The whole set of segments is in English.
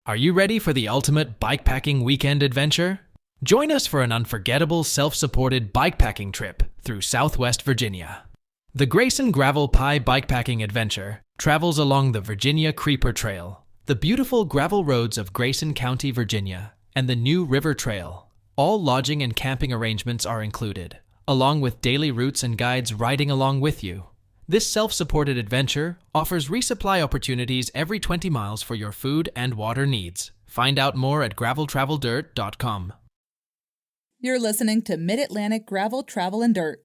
Are you ready for the ultimate bikepacking weekend adventure? Join us for an unforgettable self-supported bikepacking trip through Southwest Virginia. The Grayson Gravel Pie Bikepacking Adventure travels along the Virginia Creeper Trail, the beautiful gravel roads of Grayson County, Virginia, and the New River Trail. All lodging and camping arrangements are included, along with daily routes and guides riding along with you. This self-supported adventure offers resupply opportunities every 20 miles for your food and water needs. Find out more at graveltraveldirt.com. You're listening to Mid-Atlantic Gravel, Travel, and Dirt.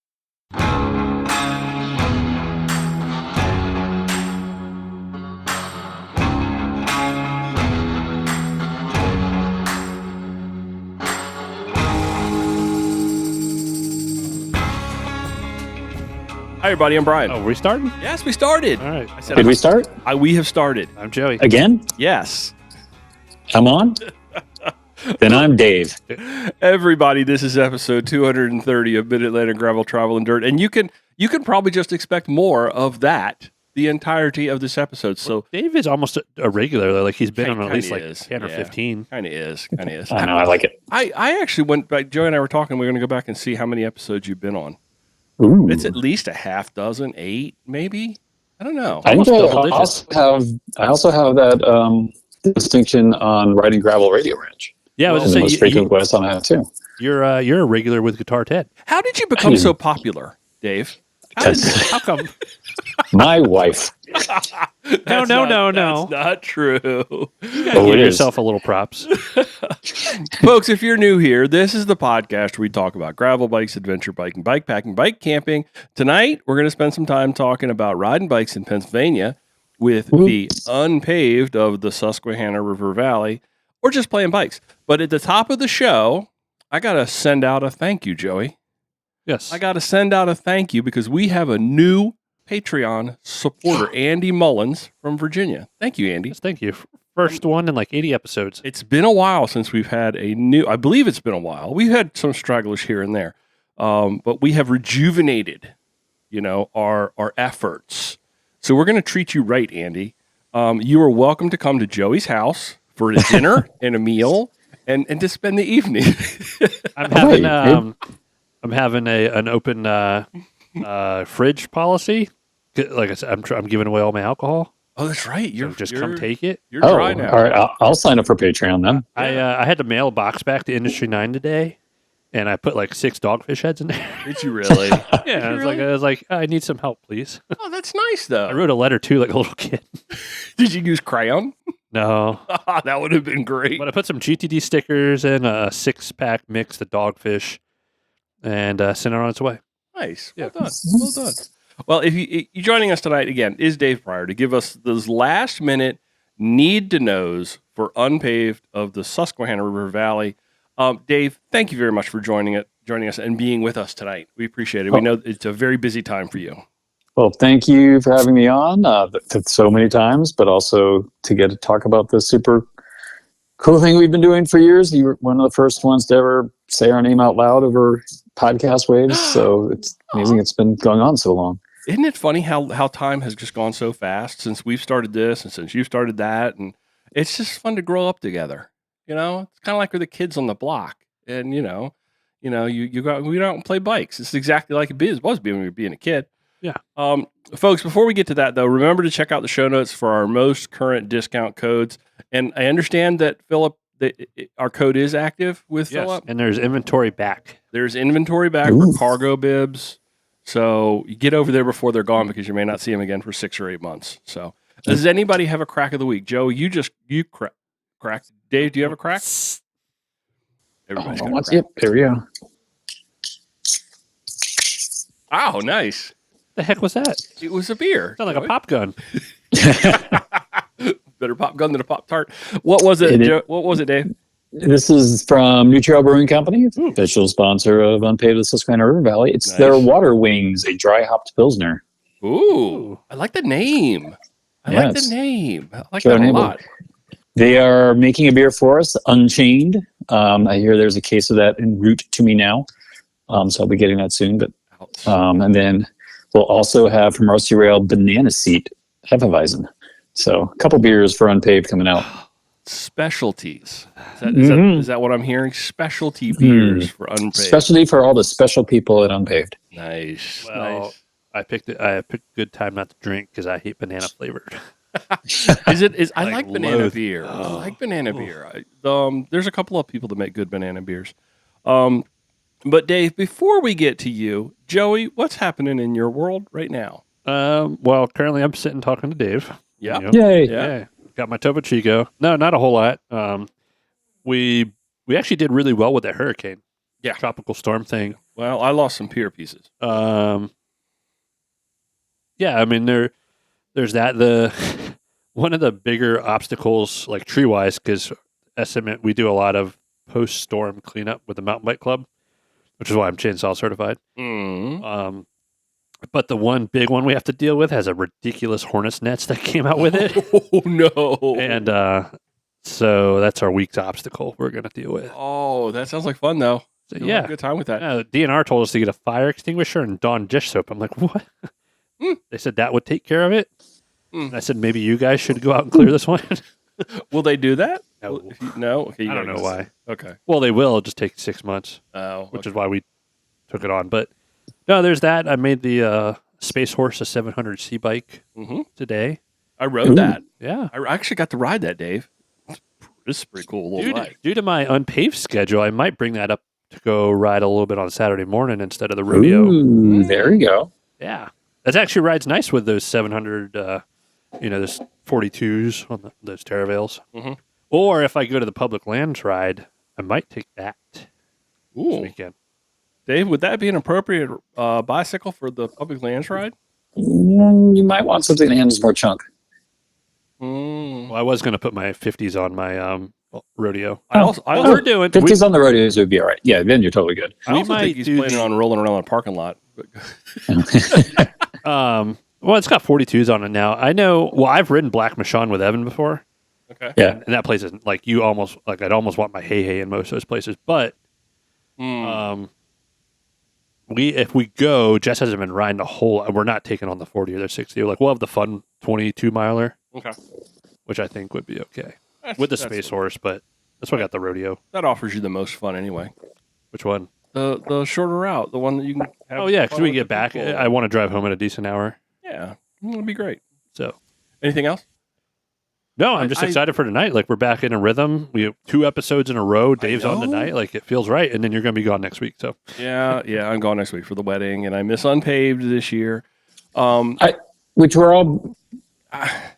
Hi, everybody. I'm Brian. Oh, we starting? Yes, we started. All right. Did we start? We have started. I'm Joey. Again? Yes. I'm on? Then I'm Dave. Everybody, this is episode 230 of Mid-Atlantic Gravel, Travel, and Dirt. And you can probably just expect more of that the entirety of this episode. So Dave is almost a regular. Like he's been on at least like 10 or 15. Kind of is. I know, I like it. I actually went back. Joey and I were talking. We're going to go back and see how many episodes you've been on. Ooh. It's at least a half dozen, 8 maybe. I don't know. I think double I also have that distinction on riding gravel radio ranch. Yeah, I was And just the most saying frequent West on I have too. you're a regular with Guitar Ted. How did you become so popular, Dave? How come? My wife. No. That's not true. You gotta Oh, give it is. yourself a little props. Folks, if you're new here, this is the podcast where we talk about gravel bikes, adventure biking, bikepacking, bike camping. Tonight, we're going to spend some time talking about riding bikes in Pennsylvania with the unPAved of the Susquehanna River Valley, or just playing bikes. But at the top of the show, I got to send out a thank you, Joey. Yes. I got to send out a thank you because we have a new Patreon supporter, Andy Mullins from Virginia. Thank you, Andy. Yes, thank you. First one in like 80 episodes. It's been a while since we've had I believe it's been a while. We've had some stragglers here and there, but we have rejuvenated, our efforts. So we're going to treat you right, Andy. You are welcome to come to Joey's house for a dinner and a meal and to spend the evening. I'm having an open fridge policy. Like I said, I'm giving away all my alcohol. Oh, that's right. Come take it. You're dry now. All right. I'll sign up for Patreon then. I had to mail a box back to Industry 9 today, and I put like 6 dogfish heads in there. Did you really? Yeah, I was like, I need some help, please. Oh, that's nice though. I wrote a letter too, like a little kid. Did you use crayon? No, That would have been great. but I put some GTD stickers in a 6-pack mix of dogfish, and sent it on its way. Nice. Yeah. Well done. Well, if you joining us tonight again is Dave Pryor to give us those last minute need to knows for unPAved of the Susquehanna River Valley. Dave, thank you very much for joining us and being with us tonight. We appreciate it. We know it's a very busy time for you. Well, thank you for having me on so many times, but also to get to talk about this super cool thing we've been doing for years. You were one of the first ones to ever say our name out loud over podcast waves. So it's amazing it's been going on so long. Isn't it funny how time has just gone so fast since we've started this and since you started that? And it's just fun to grow up together. It's kind of like we're the kids on the block. And, you go out and play bikes. It's exactly like it was being a kid. Yeah. Folks, before we get to that, though, remember to check out the show notes for our most current discount codes. And I understand that, Philip, our code is active with Philip. And there's inventory back. There's inventory back for cargo bibs. So you get over there before they're gone because you may not see them again for 6 or 8 months. So does anybody have a crack of the week? Joe, you cracked. Dave, do you have a crack? Everybody's got a crack. Yep, there we go. Oh, nice. The heck was that? It was a beer. Sound like a pop gun. Better pop gun than a Pop Tart. What was it, Joe? What was it, Dave? This is from New Trail Brewing Company, official sponsor of unPAved of the Susquehanna River Valley. It's their Water Wings, a dry hopped Pilsner. Ooh, I like the name. I like that a lot. They are making a beer for us, Unchained. I hear there's a case of that en route to me now. So I'll be getting that soon. But and then we'll also have from Rusty Rail Banana Seat Hefeweizen. So a couple beers for unPAved coming out. specialties. Is that what I'm hearing? Specialty beers for unPAved. Especially for all the special people at unPAved. Nice. Well, nice. I picked a good time not to drink because I hate banana flavored. I like banana loathe. beer. I Oh. like banana beer. There's a couple of people that make good banana beers. But Dave, before we get to you, Joey, what's happening in your world right now? Well, currently I'm sitting talking to Dave. Yeah. You know? Yay. Yeah. Got my Topo Chico. No, not a whole lot. We actually did really well with that hurricane. Yeah. Tropical storm thing. Well, I lost some pier pieces. Yeah, I mean there's that. One of the bigger obstacles, like tree wise, because we do a lot of post storm cleanup with the mountain bike club, which is why I'm chainsaw certified. Mm. But the one big one we have to deal with has a ridiculous hornet's nest that came out with it. Oh no! And so that's our week's obstacle we're going to deal with. Oh, that sounds like fun though. So, You'll have a good time with that. DNR told us to get a fire extinguisher and Dawn dish soap. I'm like, what? They said that would take care of it. And I said, maybe you guys should go out and clear this one. Will they do that? No. No? Okay, I don't know why. Okay. Well, they will. It'll just take 6 months, Oh, which is why we took it on. But no, there's that. I made the Space Horse a 700C bike today. I rode that. Yeah. I actually got to ride that, Dave. This is pretty cool little bike. Due to my unPAved schedule, I might bring that up to go ride a little bit on Saturday morning instead of the rodeo. Ooh, there you go. Yeah. That actually rides nice with those 700, those 42s on those Terravales. Mhm. Or if I go to the public lands ride, I might take that this Ooh. weekend. Dave, would that be an appropriate bicycle for the public lands ride? You might want something that handles more chunk. Mm. Well, I was going to put my 50s on my rodeo. We're doing 50s on the rodeos would be all right. Yeah, then you're totally good. I also think he's planning on rolling around in a parking lot. Well, it's got 42s on it now. I know. Well, I've ridden Black Michon with Evan before. Okay. Yeah. And that place isn't like I'd almost want my hey in most of those places. But if we go, Jess hasn't been riding a whole. We're not taking on the 40 or the 60. We're like, we'll have the fun 22 miler. Okay. Which I think would be okay with the Space Horse, but that's why I got the rodeo. That offers you the most fun anyway. Which one? The shorter route, the one that you can have. Oh yeah, because fun we with get the back. people. I want to drive home at a decent hour. Yeah, it'll be great. So anything else? No, I'm just excited for tonight. Like we're back in a rhythm. We have 2 episodes in a row. Dave's on tonight. Like it feels right, and then you're going to be gone next week. So Yeah, I'm gone next week for the wedding, and I miss unPAved this year. Which we're all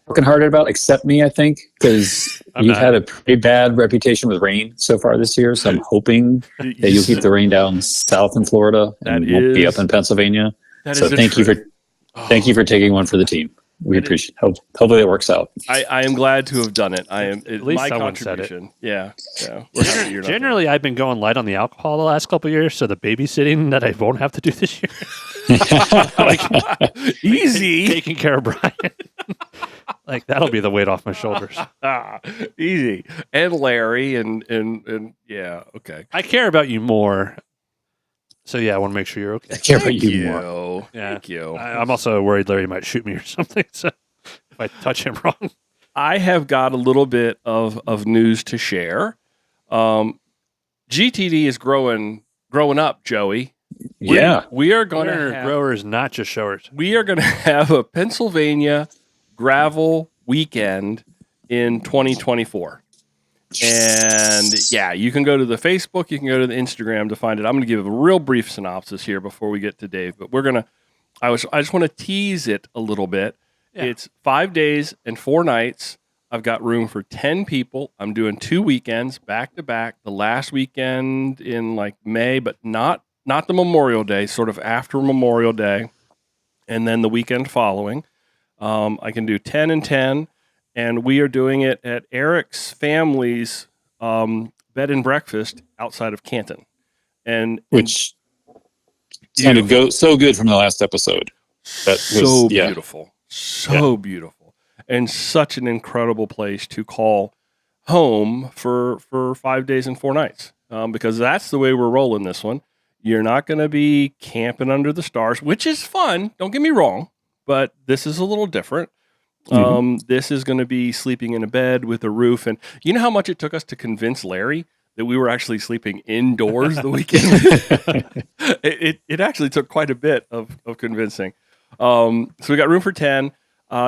broken hearted about, except me, I think, because you've had a pretty bad reputation with rain so far this year. So I'm hoping that you'll keep the rain down south in Florida and won't be up in Pennsylvania. So thank you for taking one for the team. We appreciate. Hopefully it works out. I am glad to have done it. At least my someone said it. contribution. Yeah. We're happy you're not there. generally, I've been going light on the alcohol the last couple of years. So the babysitting that I won't have to do this year, Easy. taking care of Brian. Like that'll be the weight off my shoulders. Easy. And Larry and yeah, okay. I care about you more. So yeah, I want to make sure you're okay. I care about you more. Yeah. Thank you. I'm also worried Larry might shoot me or something. So if I touch him wrong. I have got a little bit of news to share. GTD is growing up, Joey. Yeah. We are going to We're have growers, not just showers. we are going to have a Pennsylvania gravel weekend in 2024. And yeah, you can go to the Facebook, you can go to the Instagram to find it. I'm going to give a real brief synopsis here before we get to Dave, but I just want to tease it a little bit. Yeah. It's 5 days and 4 nights. I've got room for 10 people. I'm doing 2 weekends back to back. The last weekend in like May, but not the Memorial Day, sort of after Memorial Day, and then the weekend following. I can do 10 and 10. And we are doing it at Eric's family's bed and breakfast outside of Canton, Which sounded so good from the last episode. Beautiful, beautiful, and such an incredible place to call home for 5 days and 4 nights. Because that's the way we're rolling this one. You're not going to be camping under the stars, which is fun. Don't get me wrong, but this is a little different. This is going to be sleeping in a bed with a roof. And you know how much it took us to convince Larry that we were actually sleeping indoors the weekend? it actually took quite a bit of convincing. So we got room for 10.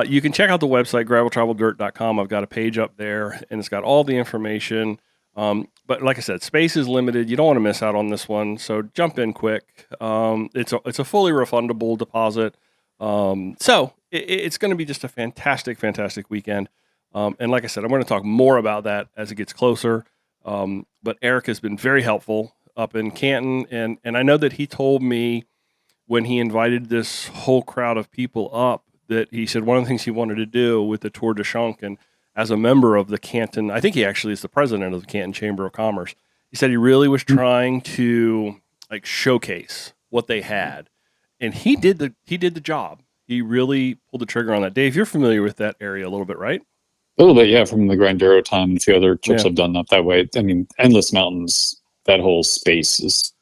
You can check out the website, graveltraveldirt.com. I've got a page up there, and it's got all the information. But like I said, space is limited. You don't want to miss out on this one, so jump in quick. It's a fully refundable deposit. So it's going to be just a fantastic, fantastic weekend. And like I said, I'm going to talk more about that as it gets closer. But Eric has been very helpful up in Canton, and I know that he told me when he invited this whole crowd of people up that he said one of the things he wanted to do with the Tour de Chunk, and as a member of the Canton, I think he actually is the president of the Canton Chamber of Commerce. He said he really was trying to like showcase what they had, and he did the job. He really pulled the trigger on that. Dave, you're familiar with that area a little bit, right? A little bit, yeah, from the Grindero time and a few other trips I've done up that way. I mean, Endless Mountains, that whole space is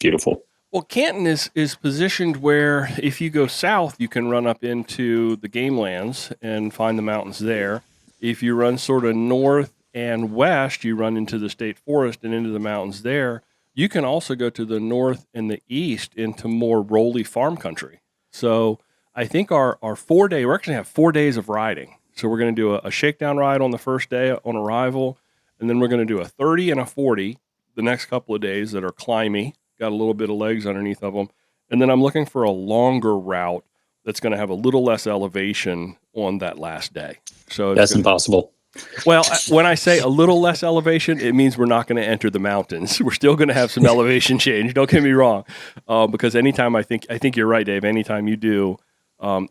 beautiful. Well, Canton is positioned where if you go south, you can run up into the game lands and find the mountains there. If you run sort of north and west, you run into the state forest and into the mountains there. You can also go to the north and the east into more rolly farm country. So I think our 4 day, we're actually going to have 4 days of riding. So we're going to do a shakedown ride on the first day on arrival, and then we're going to do a 30 and a 40 the next couple of days that are climby, got a little bit of legs underneath of them. And then I'm looking for a longer route that's going to have a little less elevation on that last day. So that's impossible. Well, when I say a little less elevation, it means we're not going to enter the mountains. We're still going to have some elevation change. Don't get me wrong, because anytime I think you're right, Dave. Anytime you do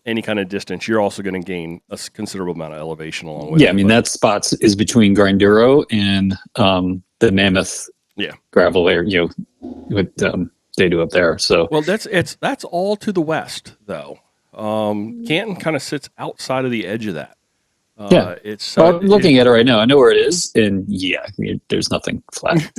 any kind of distance, you're also going to gain a considerable amount of elevation along with it. Yeah, I mean, that spot is between Grindero and the Mammoth gravel area, what they do up there. So, well, that's all to the west, though. Canton kind of sits outside of the edge of that. It's I'm looking at it right now. I know where it is, and there's nothing flat.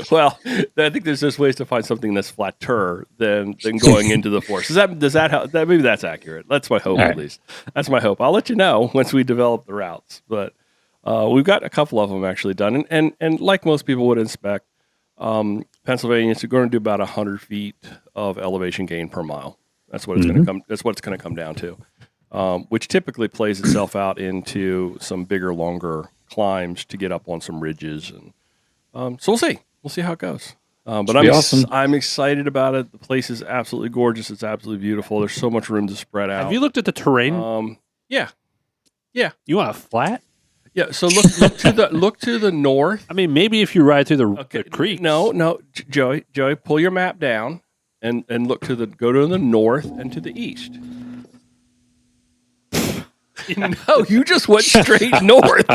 Well, I think there's just ways to find something that's flatter than going into the forest. Does that help? Maybe that's accurate. That's my hope, at least. That's my hope. I'll let you know once we develop the routes. But we've got a couple of them actually done, and like most people would expect, Pennsylvania is going to do about 100 feet of elevation gain per mile. That's what it's going to come. That's what it's going to come down to. Which typically plays itself out into some bigger, longer climbs to get up on some ridges, and so we'll see how it goes. But I'm excited about it. The place is absolutely gorgeous. It's absolutely beautiful. There's so much room to spread out. Have you looked at the terrain? Yeah. You want a flat? Yeah. So look to the north. I mean, maybe if you ride through the creek. No, Joey, pull your map down and go to the north and to the east. No, you just went straight north.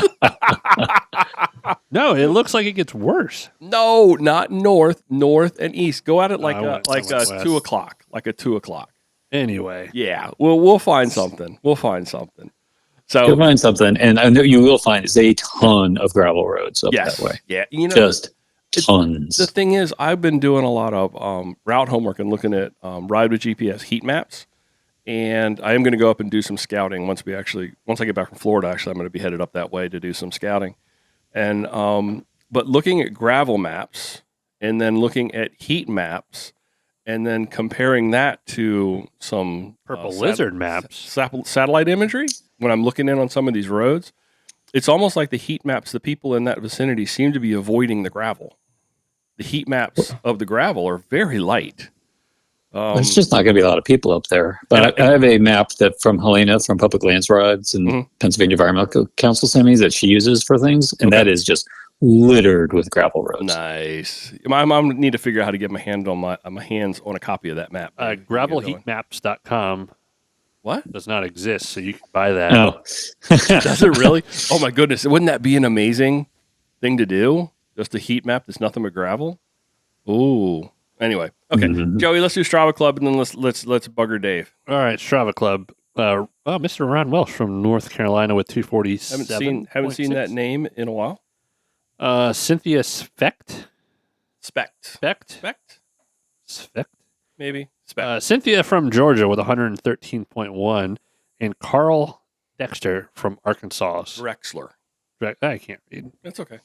No, it looks like it gets worse. No, not north and east. Go at it like 2 o'clock, like a 2 o'clock. Anyway, yeah, we'll find something. So you'll find something, and I know you will find is a ton of gravel roads up that way. Yeah, just tons. The thing is, I've been doing a lot of route homework and looking at Ride with GPS heat maps. And I am going to go up and do some scouting once I get back from Florida. Actually, I'm going to be headed up that way to do some scouting. And but looking at gravel maps and then looking at heat maps and then comparing that to some purple lizard maps, satellite imagery. When I'm looking in on some of these roads, it's almost like the heat maps. The people in that vicinity seem to be avoiding the gravel. The heat maps of the gravel are very light. There's just not going to be a lot of people up there. But I have a map that from Helena from Public Lands Rides and Pennsylvania Environmental Council sent me that she uses for things, and that is just littered with gravel roads. Nice. My mom need to figure out how to get my hands on a copy of that map. Gravelheatmaps.com. What? Does not exist, so you can buy that. Oh. Does it really? Oh my goodness! Wouldn't that be an amazing thing to do? Just a heat map that's nothing but gravel. Ooh. Anyway, okay, Joey, let's do Strava Club, and then let's bugger Dave. All right, Strava Club. Mr. Ron Welsh from North Carolina with 247. Haven't seen that name in a while. Cynthia Specht. Maybe. Cynthia from Georgia with 113.1, and Carl Dexter from Arkansas. Drexler. I can't read. That's okay.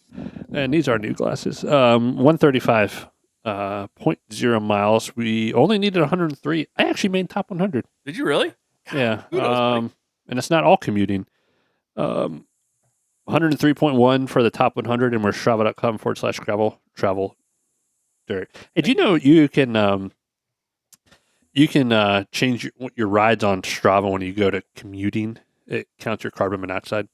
And these are new glasses. 135.0 miles. We only needed 103. I actually made top 100. Did you really? Yeah. Kudos, buddy. And it's not all commuting. 103.1 for the top 100, and we're strava.com/gravel travel dirt. Hey, do you know you can change your rides on Strava when you go to commuting? It counts your carbon monoxide.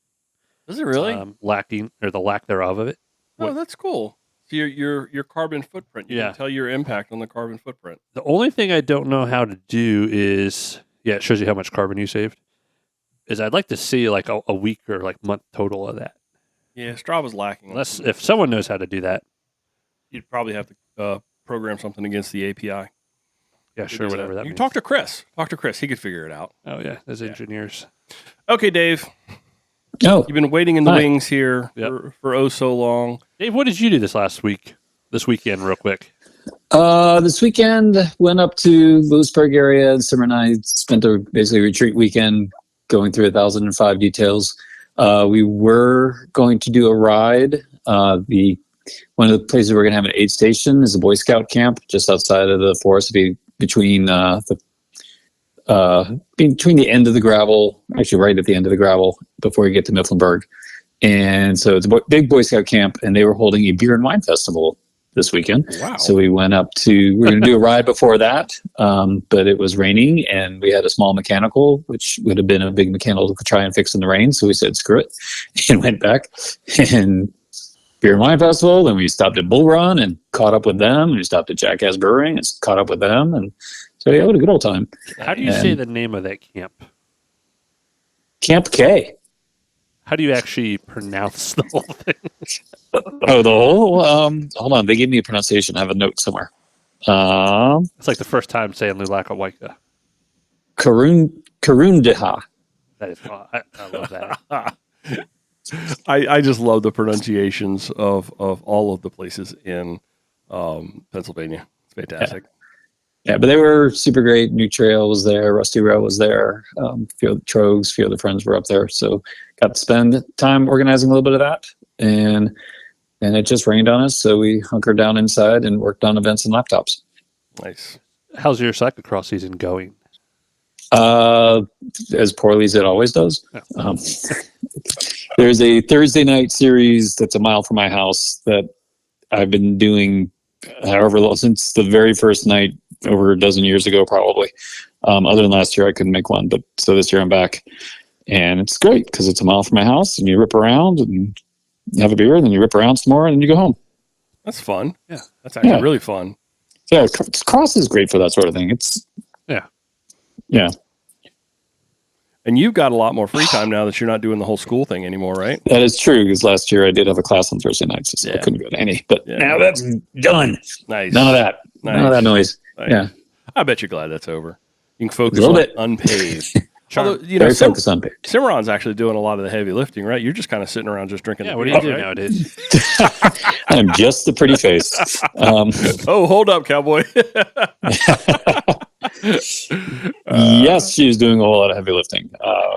Does it really? Lacking or the lack thereof of it. Oh, that's cool. So your carbon footprint. You can tell your impact on the carbon footprint. The only thing I don't know how to do is, it shows you how much carbon you saved. Is I'd like to see like a week or like month total of that. Yeah, Strava's lacking. Unless if someone knows how to do that, you'd probably have to program something against the API. Yeah, sure, whatever that means. You talk to Chris. He could figure it out. Oh yeah, there's engineers. Okay, Dave. Oh, You've been waiting in the wings here Yep. for oh so long. Dave, what did you do this weekend, real quick? this weekend went up to Lewisburg area. Summer and I spent a basically retreat weekend going through 1,005 details. We were going to do a ride. One of the places we're going to have an aid station is a Boy Scout camp just outside of the forest, between the end of the gravel, actually right at the end of the gravel before you get to Mifflinburg. And so it's a big Boy Scout camp, and they were holding a beer and wine festival this weekend. Wow. So we went up we were going to do a ride before that, but it was raining, and we had a small mechanical, which would have been a big mechanical to try and fix in the rain. So we said, screw it, and went back and beer and wine festival. Then we stopped at Bull Run and caught up with them. And we stopped at Jackass Brewing and caught up with them. And so yeah, what a good old time. How do you say the name of that camp? Camp K. How do you actually pronounce the whole thing? Oh, the whole. Hold on, they gave me a pronunciation. I have a note somewhere. It's like the first time saying Lulaka Waika. Karundiha. That is, I love that. I just love the pronunciations of all of the places in Pennsylvania. It's fantastic. Yeah, but they were super great. New Trail was there. Rusty Rail was there. A few of the Trogs, a few other friends were up there. So got to spend time organizing a little bit of that. And it just rained on us. So we hunkered down inside and worked on events and laptops. Nice. How's your cyclocross season going? As poorly as it always does. Yeah. There's a Thursday night series that's a mile from my house that I've been doing however long, since the very first night over a dozen years ago, probably. Other than last year, I couldn't make one, but so this year I'm back, and it's great because it's a mile from my house, and you rip around and have a beer, and then you rip around some more, and then you go home. That's fun. Yeah, that's actually really fun. Yeah, cross is great for that sort of thing. Yeah. And you've got a lot more free time now that you're not doing the whole school thing anymore, right? That is true, because last year I did have a class on Thursday nights, so I couldn't go to any. But now that's done. Nice. None of that. Nice. None of that noise. Nice. Yeah. I bet you're glad that's over. You can focus A little on bit. unPAved. Although, Very focused on page. Cimarron's actually doing a lot of the heavy lifting, right? You're just kind of sitting around just drinking. Yeah, what do you do nowadays? I am just the pretty face. Oh, hold up, cowboy. Yes, she is doing a whole lot of heavy lifting.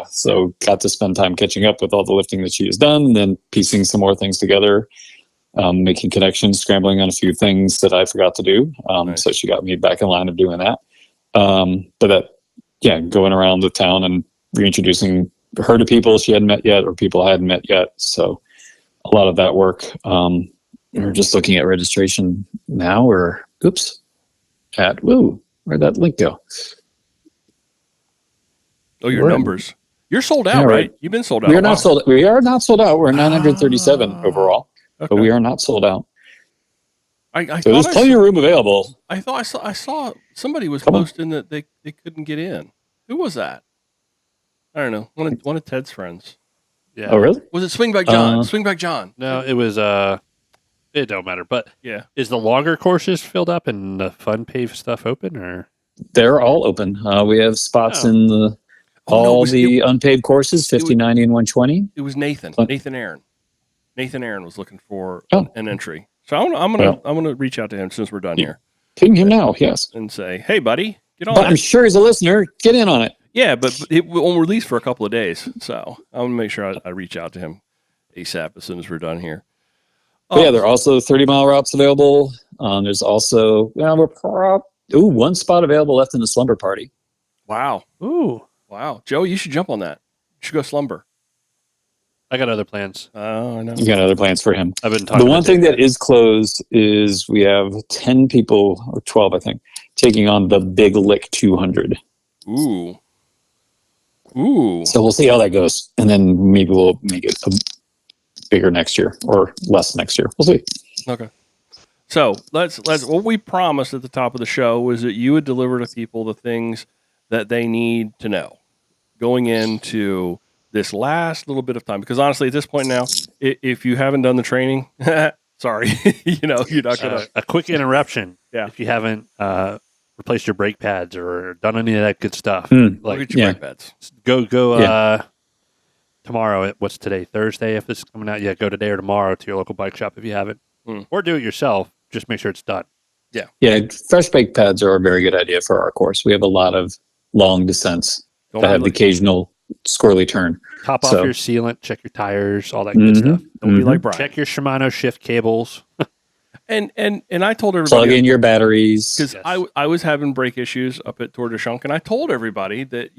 So got to spend time catching up with all the lifting that she has done, and then piecing some more things together, making connections, scrambling on a few things that I forgot to do. Nice. So she got me back in line of doing that. Going around the town and reintroducing her to people she hadn't met yet or people I hadn't met yet. So a lot of that work. We're just looking at registration now, where'd that link go? Oh, your numbers. You're sold out, right? You've been sold out. We are not sold. We are not sold out. We're 937 overall, but we are not sold out. So there's plenty of room available. I saw somebody was posting that they couldn't get in. Who was that? I don't know. One of Ted's friends. Yeah. Oh, really? Was it Swingback John? Swingback John. No, it was it don't matter. But yeah, is the longer courses filled up and the fun paved stuff open, or they're all open? We have spots in the unpaved courses, 50, 90, and 120. It was Nathan Aaron. Nathan Aaron was looking for an entry. So I'm gonna reach out to him since we're done here. Ping him now, yes, and say, hey, buddy, get on. But I'm sure he's a listener. Get in on it. Yeah, but it won't release for a couple of days. So I'm going to make sure I reach out to him ASAP as soon as we're done here. But yeah, there are also 30-mile routes available. There's also, one spot available left in the slumber party. Wow. Ooh. Wow. Joe, you should jump on that. You should go slumber. I got other plans. Oh, I know. You got other plans for him. I've been talking. The one thing that is closed is we have 10 people, or 12, I think, taking on the Big Lick 200. Ooh. So we'll see how that goes. And then maybe we'll make it bigger next year or less next year. We'll see. Okay. So let's what we promised at the top of the show was that you would deliver to people the things that they need to know going into this last little bit of time. Because honestly, at this point now, if you haven't done the training, sorry, you're not gonna. A quick interruption. Yeah. If you haven't replaced your brake pads or done any of that good stuff, Look at your brake pads. Go. Tomorrow, what's today? Thursday. If this is coming out, go today or tomorrow to your local bike shop if you haven't, or do it yourself. Just make sure it's done. Yeah, fresh brake pads are a very good idea for our course. We have a lot of long descents that have the occasional squirrely turn. Top off your sealant, check your tires, all that good stuff. Don't be like Brian. Check your Shimano shift cables. And I told everybody, plug in your batteries, because I was having brake issues up at Tour de Chunk, and I told everybody that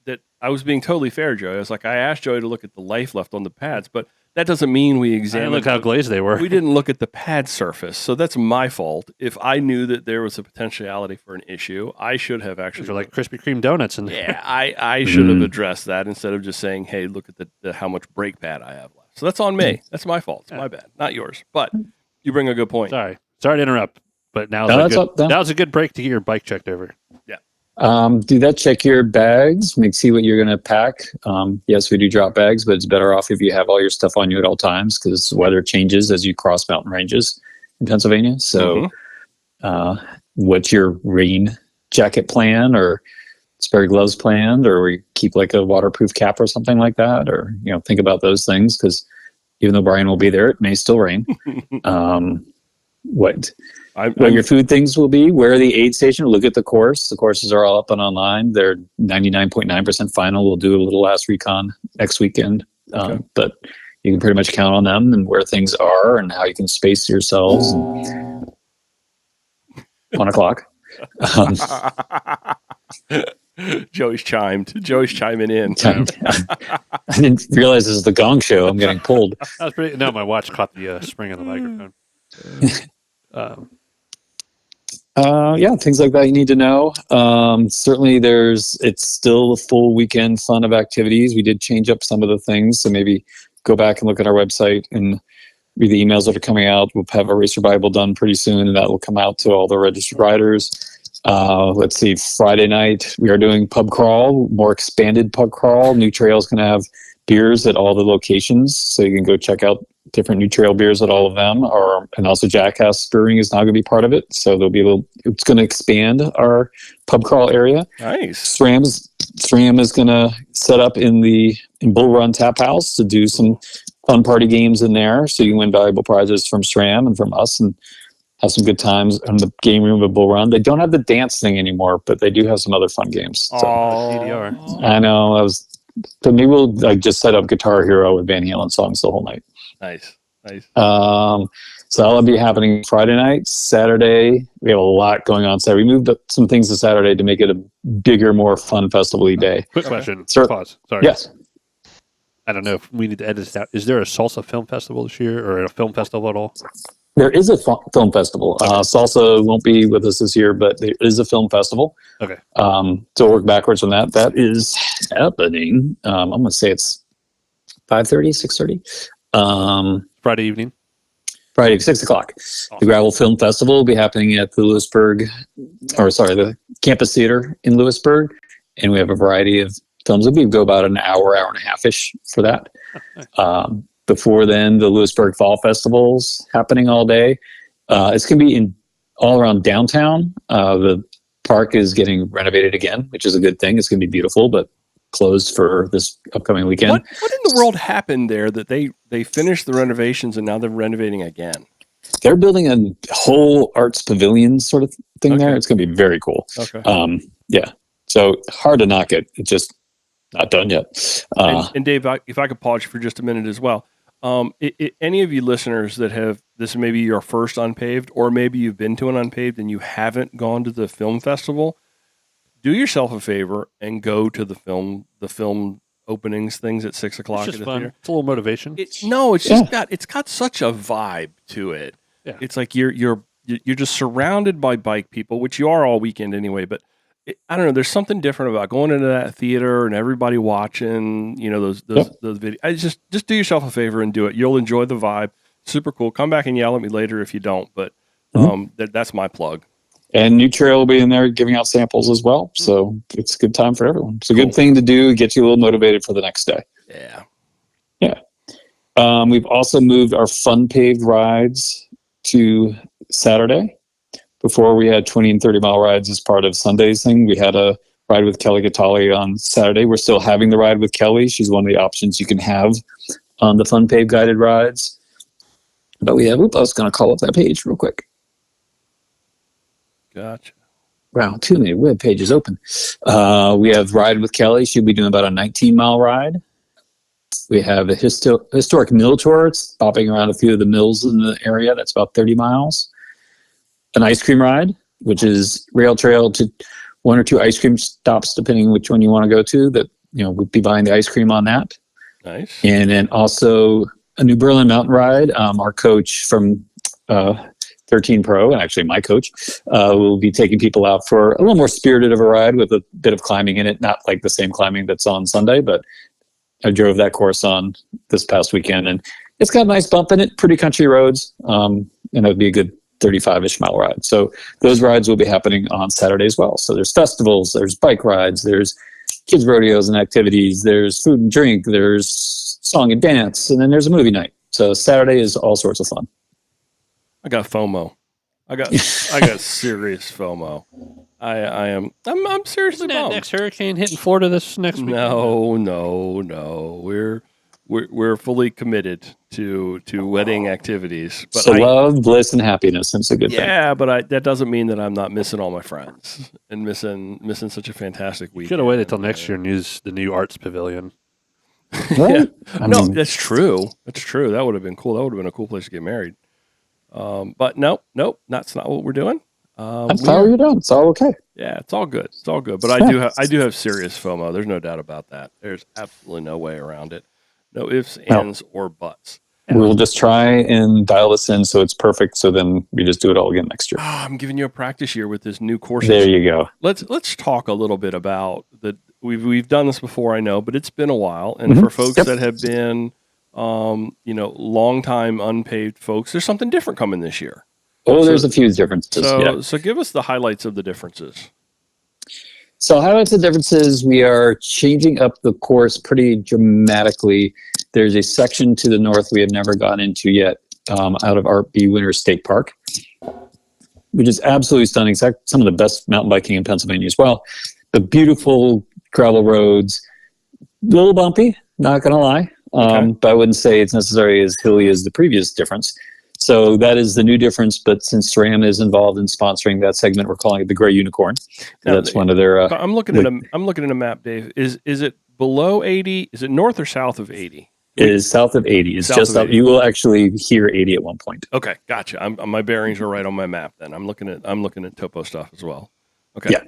that I was being totally fair, Joey. I was like, I asked Joey to look at the life left on the pads, but that doesn't mean we examined. Look how glazed they were. We didn't look at the pad surface, so that's my fault. If I knew that there was a potentiality for an issue, I should have actually. Those are like Krispy Kreme donuts in there. Yeah, I should have addressed that instead of just saying, "Hey, look at the how much brake pad I have left." So that's on me. That's my fault. It's my bad, not yours. But you bring a good point. Sorry to interrupt, but now's a good break to get your bike checked over. Yeah. Do that. Check your bags. See what you're going to pack. Yes, we do drop bags, but it's better off if you have all your stuff on you at all times because weather changes as you cross mountain ranges in Pennsylvania. So, what's your rain jacket plan or spare gloves plan, or we keep like a waterproof cap or something like that, or think about those things because even though Brian will be there, it may still rain. What your food things will be, where the aid station, look at the course. The courses are all up and online. They're 99.9% final. We'll do a little last recon next weekend. But you can pretty much count on them and where things are and how you can space yourselves. 1 o'clock. Joey's chiming in. I didn't realize this is the Gong Show. I'm getting pulled. No, my watch caught the spring of the microphone. Things like that you need to know. Certainly it's still a full weekend fun of activities. We did change up some of the things, so maybe go back and look at our website and read the emails that are coming out. We'll have a Racer Bible done pretty soon, and that will come out to all the registered riders. Let's see, Friday night we are doing pub crawl, more expanded pub crawl. New Trail's going to have beers at all the locations, so you can go check out different New Trail beers at all of them. And also Jackass Brewing is now going to be part of it, so it's going to expand our pub crawl area. Nice. SRAM is going to set up in Bull Run Tap House to do some fun party games in there, so you can win valuable prizes from SRAM and from us and have some good times in the game room of Bull Run. They don't have the dance thing anymore, but they do have some other fun games. So. DDR. I know. So maybe we'll just set up Guitar Hero with Van Halen songs the whole night. Nice. So that'll be happening Friday night. Saturday, we have a lot going on Saturday. We moved up some things to Saturday to make it a bigger, more fun festival-y day. Quick question. Sure. Pause. Sorry. Yes. I don't know if we need to edit this out. Is there a salsa film festival this year or a film festival at all? There is a film festival. Salsa won't be with us this year, but there is a film festival. Okay. So we'll work backwards on that. That is happening. I'm going to say it's 5:30, 6:30. Friday evening. Friday, 6 o'clock. Awesome. The Gravel Film Festival will be happening at the Campus Theater in Lewisburg. And we have a variety of films. We go about an hour and a half-ish for that. Before then, the Lewisburg Fall Festival's happening all day. It's going to be all around downtown. The park is getting renovated again, which is a good thing. It's going to be beautiful, but closed for this upcoming weekend. What in the world happened there that they finished the renovations and now they're renovating again? They're building a whole arts pavilion sort of thing there. It's going to be very cool. Okay. Yeah. So hard to knock it. It's just not done yet. And Dave, if I could pause you for just a minute as well. Any of you listeners that have, this may be your first unPAved, or maybe you've been to an unPAved and you haven't gone to the film festival, do yourself a favor and go to the film openings things at 6 o'clock It's at just the fun. theater. It's a little motivation. It's just got such a vibe to it. Yeah. It's like you're just surrounded by bike people, which you are all weekend anyway. But I don't know. There's something different about going into that theater and everybody watching. Those videos. I just do yourself a favor and do it. You'll enjoy the vibe. Super cool. Come back and yell at me later if you don't. But that's my plug. And New Trail will be in there giving out samples as well. So it's a good time for everyone. It's a good thing to do. Get you a little motivated for the next day. Yeah. Yeah. We've also moved our unPAved rides to Saturday. Before we had 20 and 30 mile rides as part of Sunday's thing. We had a ride with Kelly Gatali on Saturday. We're still having the ride with Kelly. She's one of the options you can have on the unPAved guided rides. But I was going to call up that page real quick. Gotcha. Wow, too many web pages open. We have Ride with Kelly. She'll be doing about a 19-mile ride. We have a historic mill tour. It's bopping around a few of the mills in the area. That's about 30 miles. An ice cream ride, which is rail trail to one or two ice cream stops, depending which one you want to go to. That we'll be buying the ice cream on that. Nice. And then also a New Berlin mountain ride. Our coach from 13 Pro, and actually my coach, will be taking people out for a little more spirited of a ride with a bit of climbing in it. Not like the same climbing that's on Sunday, but I drove that course on this past weekend, and it's got a nice bump in it, pretty country roads, and it would be a good 35-ish mile ride. So those rides will be happening on Saturday as well. So there's festivals, there's bike rides, there's kids rodeos and activities, there's food and drink, there's song and dance, and then there's a movie night. So Saturday is all sorts of fun. I got FOMO. I got serious FOMO. I'm seriously Isn't that bummed. next hurricane hitting Florida this next week? No. We're fully committed to wedding activities. But So love, bliss, and happiness. It's a good thing. yeah, but that doesn't mean that I'm not missing all my friends and missing such a fantastic week. Could have waited till next year and used the new arts pavilion. Right? I mean, That's true. That's true. That would have been cool. That would have been a cool place to get married. But nope, that's not what we're doing. that's how you're doing. It's all okay. Yeah, it's all good. It's all good. But I do have serious FOMO. There's no doubt about that. There's absolutely no way around it. No ifs, ands, or buts. We'll just try and dial this in so it's perfect. So then we just do it all again next year. I'm giving you a practice year with this new course. There you go. Let's talk a little bit about the. We've done this before, I know, but it's been a while. And for folks that have been, long time unPAved folks, there's something different coming this year. There's a few differences. So give us the highlights of the differences. So highlights and differences, we are changing up the course pretty dramatically. There's a section to the north we have never gone into yet, out of Art B. Winter State Park, which is absolutely stunning. It's some of the best mountain biking in Pennsylvania as well. The beautiful gravel roads, a little bumpy, not going to lie, but I wouldn't say it's necessarily as hilly as the previous difference. So that is the new difference. But since SRAM is involved in sponsoring that segment, we're calling it the Gray Unicorn. That's one of their. I'm looking at a map, Dave. Is it below 80? Is it north or south of 80? It is south of 80. It's just up. You will actually hear 80 at one point. Okay, gotcha. My bearings are right on my map. Then I'm looking at topo stuff as well. Okay. Yeah,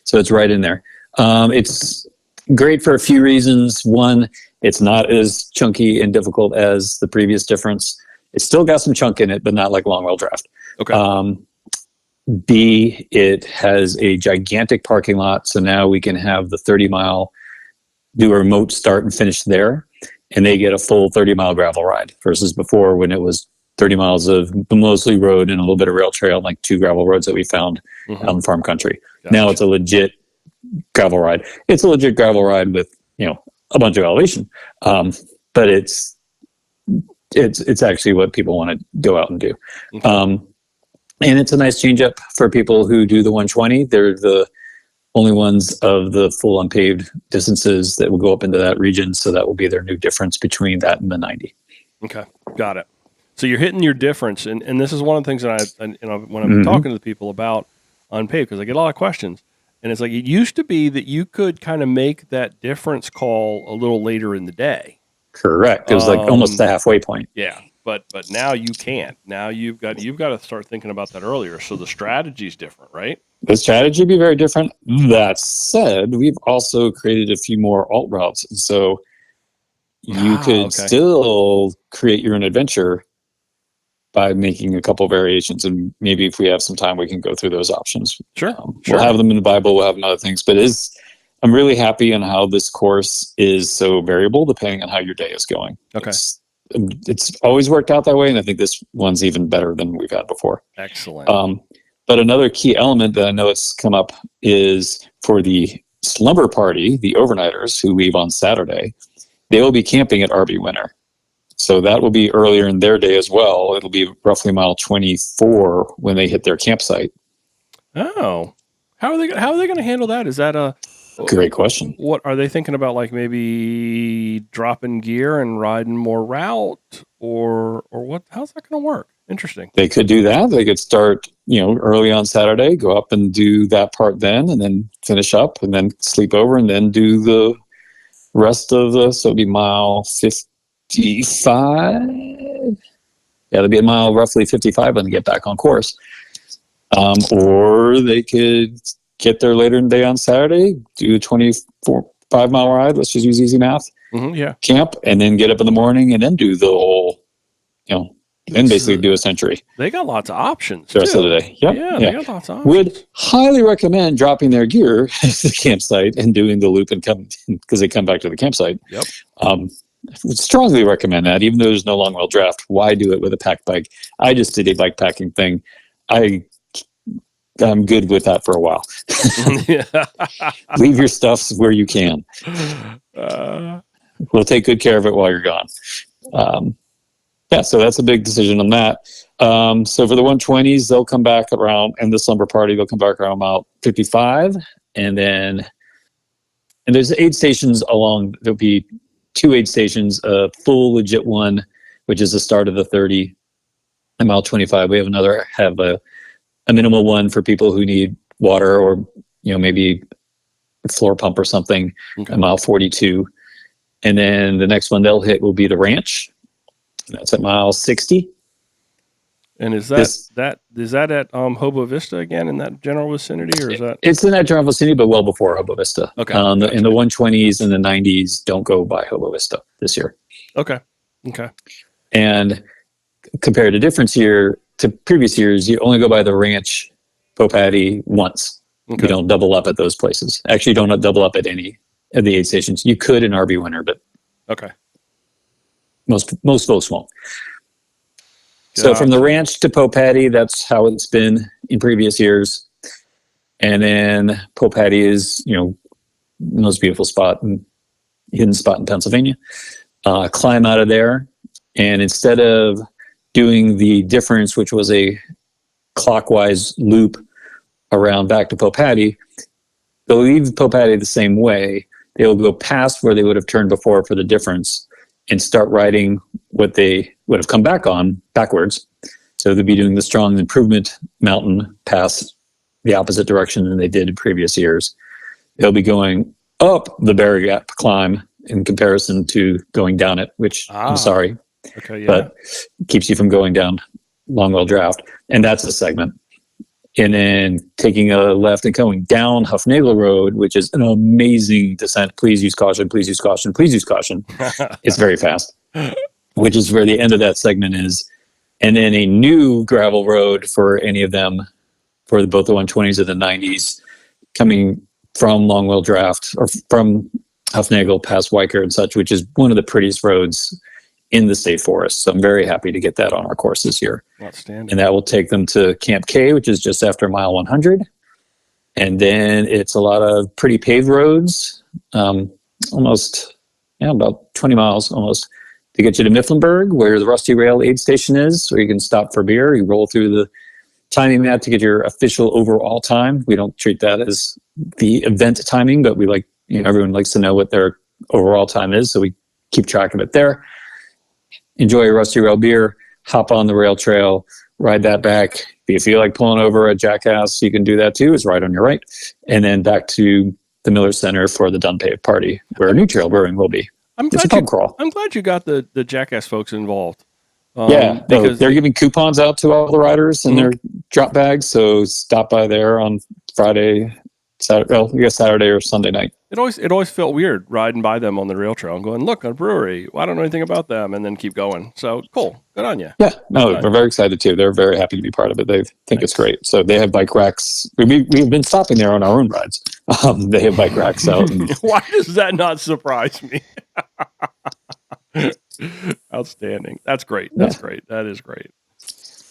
so it's right in there. It's great for a few reasons. One, it's not as chunky and difficult as the previous difference. It's still got some chunk in it, but not like long wheel draft. Okay. B, it has a gigantic parking lot, so now we can have the 30-mile, do a remote start and finish there, and they get a full 30-mile gravel ride versus before when it was 30 miles of mostly road and a little bit of rail trail, like 2 gravel roads that we found out in farm country. Gotcha. Now it's a legit gravel ride. It's a legit gravel ride with a bunch of elevation, but it's actually what people want to go out and do. Okay. And it's a nice change up for people who do the 120. They're the only ones of the full unPAved distances that will go up into that region. So that will be their new difference between that and the 90. Okay. Got it. So you're hitting your difference. And this is one of the things that when I'm talking to the people about unPAved, because I get a lot of questions. And it's like, it used to be that you could kind of make that difference call a little later in the day. Correct. It was like almost the halfway point. Yeah. But now you can't. Now you've got to start thinking about that earlier. So the strategy's different, right? The strategy would be very different. That said, we've also created a few more alt routes. So you could still create your own adventure by making a couple variations. And maybe if we have some time, we can go through those options. Sure. We'll have them in the Bible. We'll have them other things. But I'm really happy on how this course is so variable depending on how your day is going. Okay. It's always worked out that way. And I think this one's even better than we've had before. Excellent. But another key element that I know it's come up is for the slumber party, the overnighters who leave on Saturday, they will be camping at RV Winter. So that will be earlier in their day as well. It'll be roughly mile 24 when they hit their campsite. Oh, how are they going to handle that? Is that a great question? What are they thinking about? Like maybe dropping gear and riding more route, or what? How's that going to work? Interesting. They could do that. They could start, early on Saturday, go up and do that part then, and then finish up, and then sleep over, and then do the rest of so it'd be mile 55. Yeah, it'd be a mile roughly 55 when they get back on course. Or they could get there later in the day on Saturday, do a 5-mile ride. Let's just use easy math. Yeah. Camp, and then get up in the morning and then do the whole, then basically do a century. They got lots of options the rest of the day. Yep. Yeah, they got lots of options. Would highly recommend dropping their gear at the campsite and doing the loop and come, because they come back to the campsite. Yep. Would strongly recommend that, even though there's no long wheel draft. Why do it with a pack bike? I just did a bike packing thing. I'm good with that for a while. Leave your stuff where you can. We'll take good care of it while you're gone. So that's a big decision on that. So for the 120s, they'll come back around, and the slumber party, they'll come back around mile 55. And there's aid stations along, there'll be 2 aid stations, a full legit one, which is the start of the 30, and mile 25. We have a minimal one for people who need water or, maybe a floor pump or something, at mile 42. And then the next one they'll hit will be the ranch. That's at mile 60. And is that at Hobo Vista again, in that general vicinity, or is that? It's in that general vicinity, but well before Hobo Vista. Okay. Gotcha. In the 120s and the 90s, don't go by Hobo Vista this year. Okay. And compared to previous years, you only go by the ranch, Popati once. Okay. You don't double up at those places. Actually, you don't double up at any of the aid stations. You could in RV Winter, but okay. Most folks won't. So from the ranch to Popati, that's how it's been in previous years. And then Popati is, the most beautiful hidden spot in Pennsylvania. Climb out of there, and instead of doing the difference, which was a clockwise loop around back to Popati, they'll leave Popati the same way. They'll go past where they would have turned before for the difference and start riding what they would have come back on backwards. So they'll be doing the strong improvement mountain pass the opposite direction than they did in previous years. They'll be going up the Bear Gap climb in comparison to going down it, which I'm sorry, but keeps you from going down Longwell Draft. And that's a segment. And then taking a left and going down Huffnagel Road, which is an amazing descent. Please use caution, please use caution, please use caution. It's very fast, which is where the end of that segment is. And then a new gravel road for any of them, for both the 120s and the 90s, coming from Longwell Draft or from Huffnagel past Weicker and such, which is one of the prettiest roads in the state forest. So I'm very happy to get that on our course this year. Outstanding. And that will take them to Camp K, which is just after mile 100. And then it's a lot of pretty paved roads, about 20 miles almost, to get you to Mifflinburg, where the Rusty Rail aid station is, where you can stop for beer. You roll through the timing map to get your official overall time. We don't treat that as the event timing, but we everyone likes to know what their overall time is, so we keep track of it there. Enjoy a Rusty Rail beer, hop on the rail trail, ride that back. If you feel like pulling over at Jackass, you can do that too. It's right on your right. And then back to the Miller Center for the unPAved party, where New Trail Brewing will be. It's a pub crawl. I'm glad you got the Jackass folks involved. Because they're giving coupons out to all the riders in their drop bags. So stop by there on Friday, Saturday, well, I guess Saturday or Sunday night. It always felt weird riding by them on the rail trail and going, look, a brewery. Well, I don't know anything about them, and then keep going. So cool. Good on you. Yeah, no, we're very excited too. They're very happy to be part of it. They think it's great. So they have bike racks. We've been stopping there on our own rides. They have bike racks out. And why does that not surprise me? Outstanding. That's great. That's great. That is great.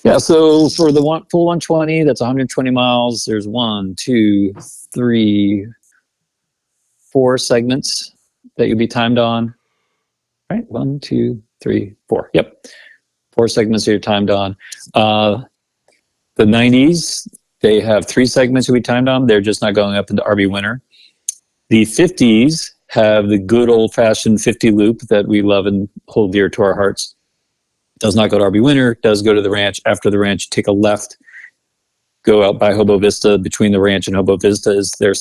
Yeah, so for the full 120, that's 120 miles. There's 1, 2, 3, 4 segments that you'll be timed on. Right? 1, 2, 3, 4. Yep. 4 segments that you're timed on. The 90s, they have 3 segments you'll be timed on. They're just not going up into RB Winter. The 50s have the good old-fashioned 50 loop that we love and hold dear to our hearts. Does not go to RB Winter, does go to the ranch. After the ranch, take a left, go out by Hobo Vista. Between the ranch and Hobo Vista is their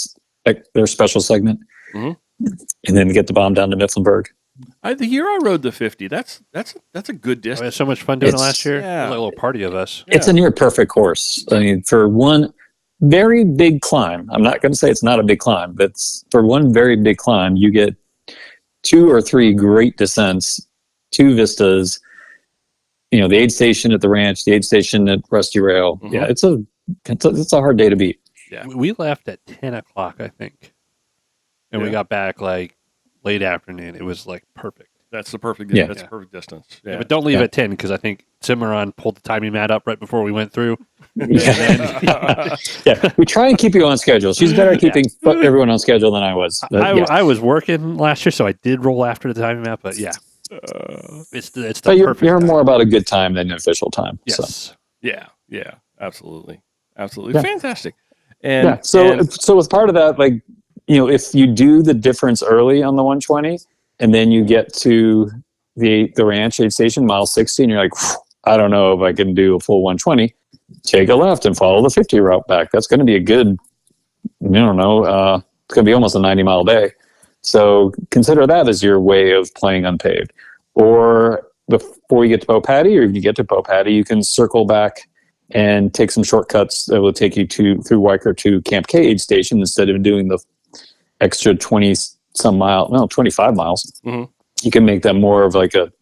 special segment. And then get the bomb down to Mifflinburg. The year I rode the 50, that's a good distance. We had so much fun doing it last year. Yeah. It was like a little party of us. It's a near perfect course. I mean, for one very big climb, I'm not going to say it's not a big climb, but for one very big climb, you get 2 or 3 great descents, 2 vistas, the aid station at the ranch, the aid station at Rusty Rail. Yeah, it's a hard day to beat. Yeah, we left at 10 o'clock, I think, and we got back like late afternoon. It was like perfect. That's the perfect. Yeah. That's the perfect distance. Yeah. But don't leave at 10 because I think Cimarron pulled the timing mat up right before we went through. We try and keep you on schedule. She's better at keeping everyone on schedule than I was. I was working last year, so I did roll after the timing mat. But it's the perfect. You're more about a good time than an official time. Yes. So. Yeah. Absolutely. Yeah. Fantastic. And so as part of that, if you do the difference early on the 120, and then you get to the ranch aid station, mile 60, and you're like, I don't know if I can do a full 120. Take a left and follow the 50 route back. That's going to be a good, it's going to be almost a 90-mile day. So consider that as your way of playing unPAved. Or before you get to Popatty, or if you get to Popatty, you can circle back and take some shortcuts that will take you through Weicker to Camp K aid station instead of doing the extra 25 miles. You can make that more of like a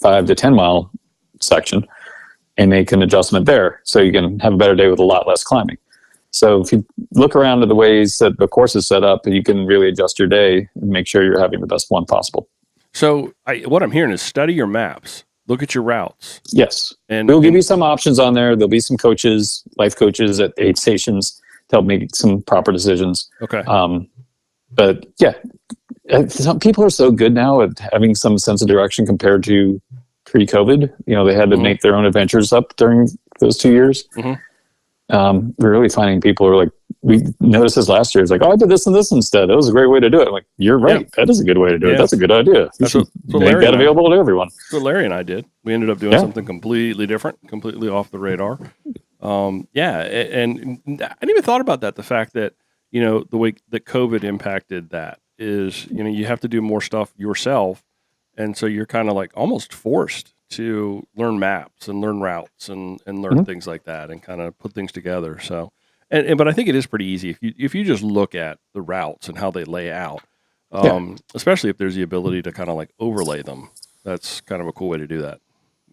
5 to 10 mile section and make an adjustment there. So you can have a better day with a lot less climbing. So if you look around at the ways that the course is set up, you can really adjust your day and make sure you're having the best one possible. So what I'm hearing is study your maps, look at your routes. Yes. And we'll give you some options on there. There'll be some coaches, life coaches at aid stations to help make some proper decisions. Okay. But yeah, some people are so good now at having some sense of direction compared to pre-COVID. They had to make their own adventures up during those 2 years. We're really finding people are like, we noticed this last year. It's like, I did this and this instead. That was a great way to do it. I'm like, you're right. Yeah. That is a good way to do it. That's a good idea. You should make that available to everyone. That's what Larry and I did. We ended up doing something completely different, completely off the radar. And I didn't even thought about that. The fact that, the way that COVID impacted that is, you have to do more stuff yourself. And so you're kind of like almost forced to learn maps and learn routes and learn things like that and kind of put things together. So, but I think it is pretty easy if you just look at the routes and how they lay out, especially if there's the ability to kind of like overlay them. That's kind of a cool way to do that.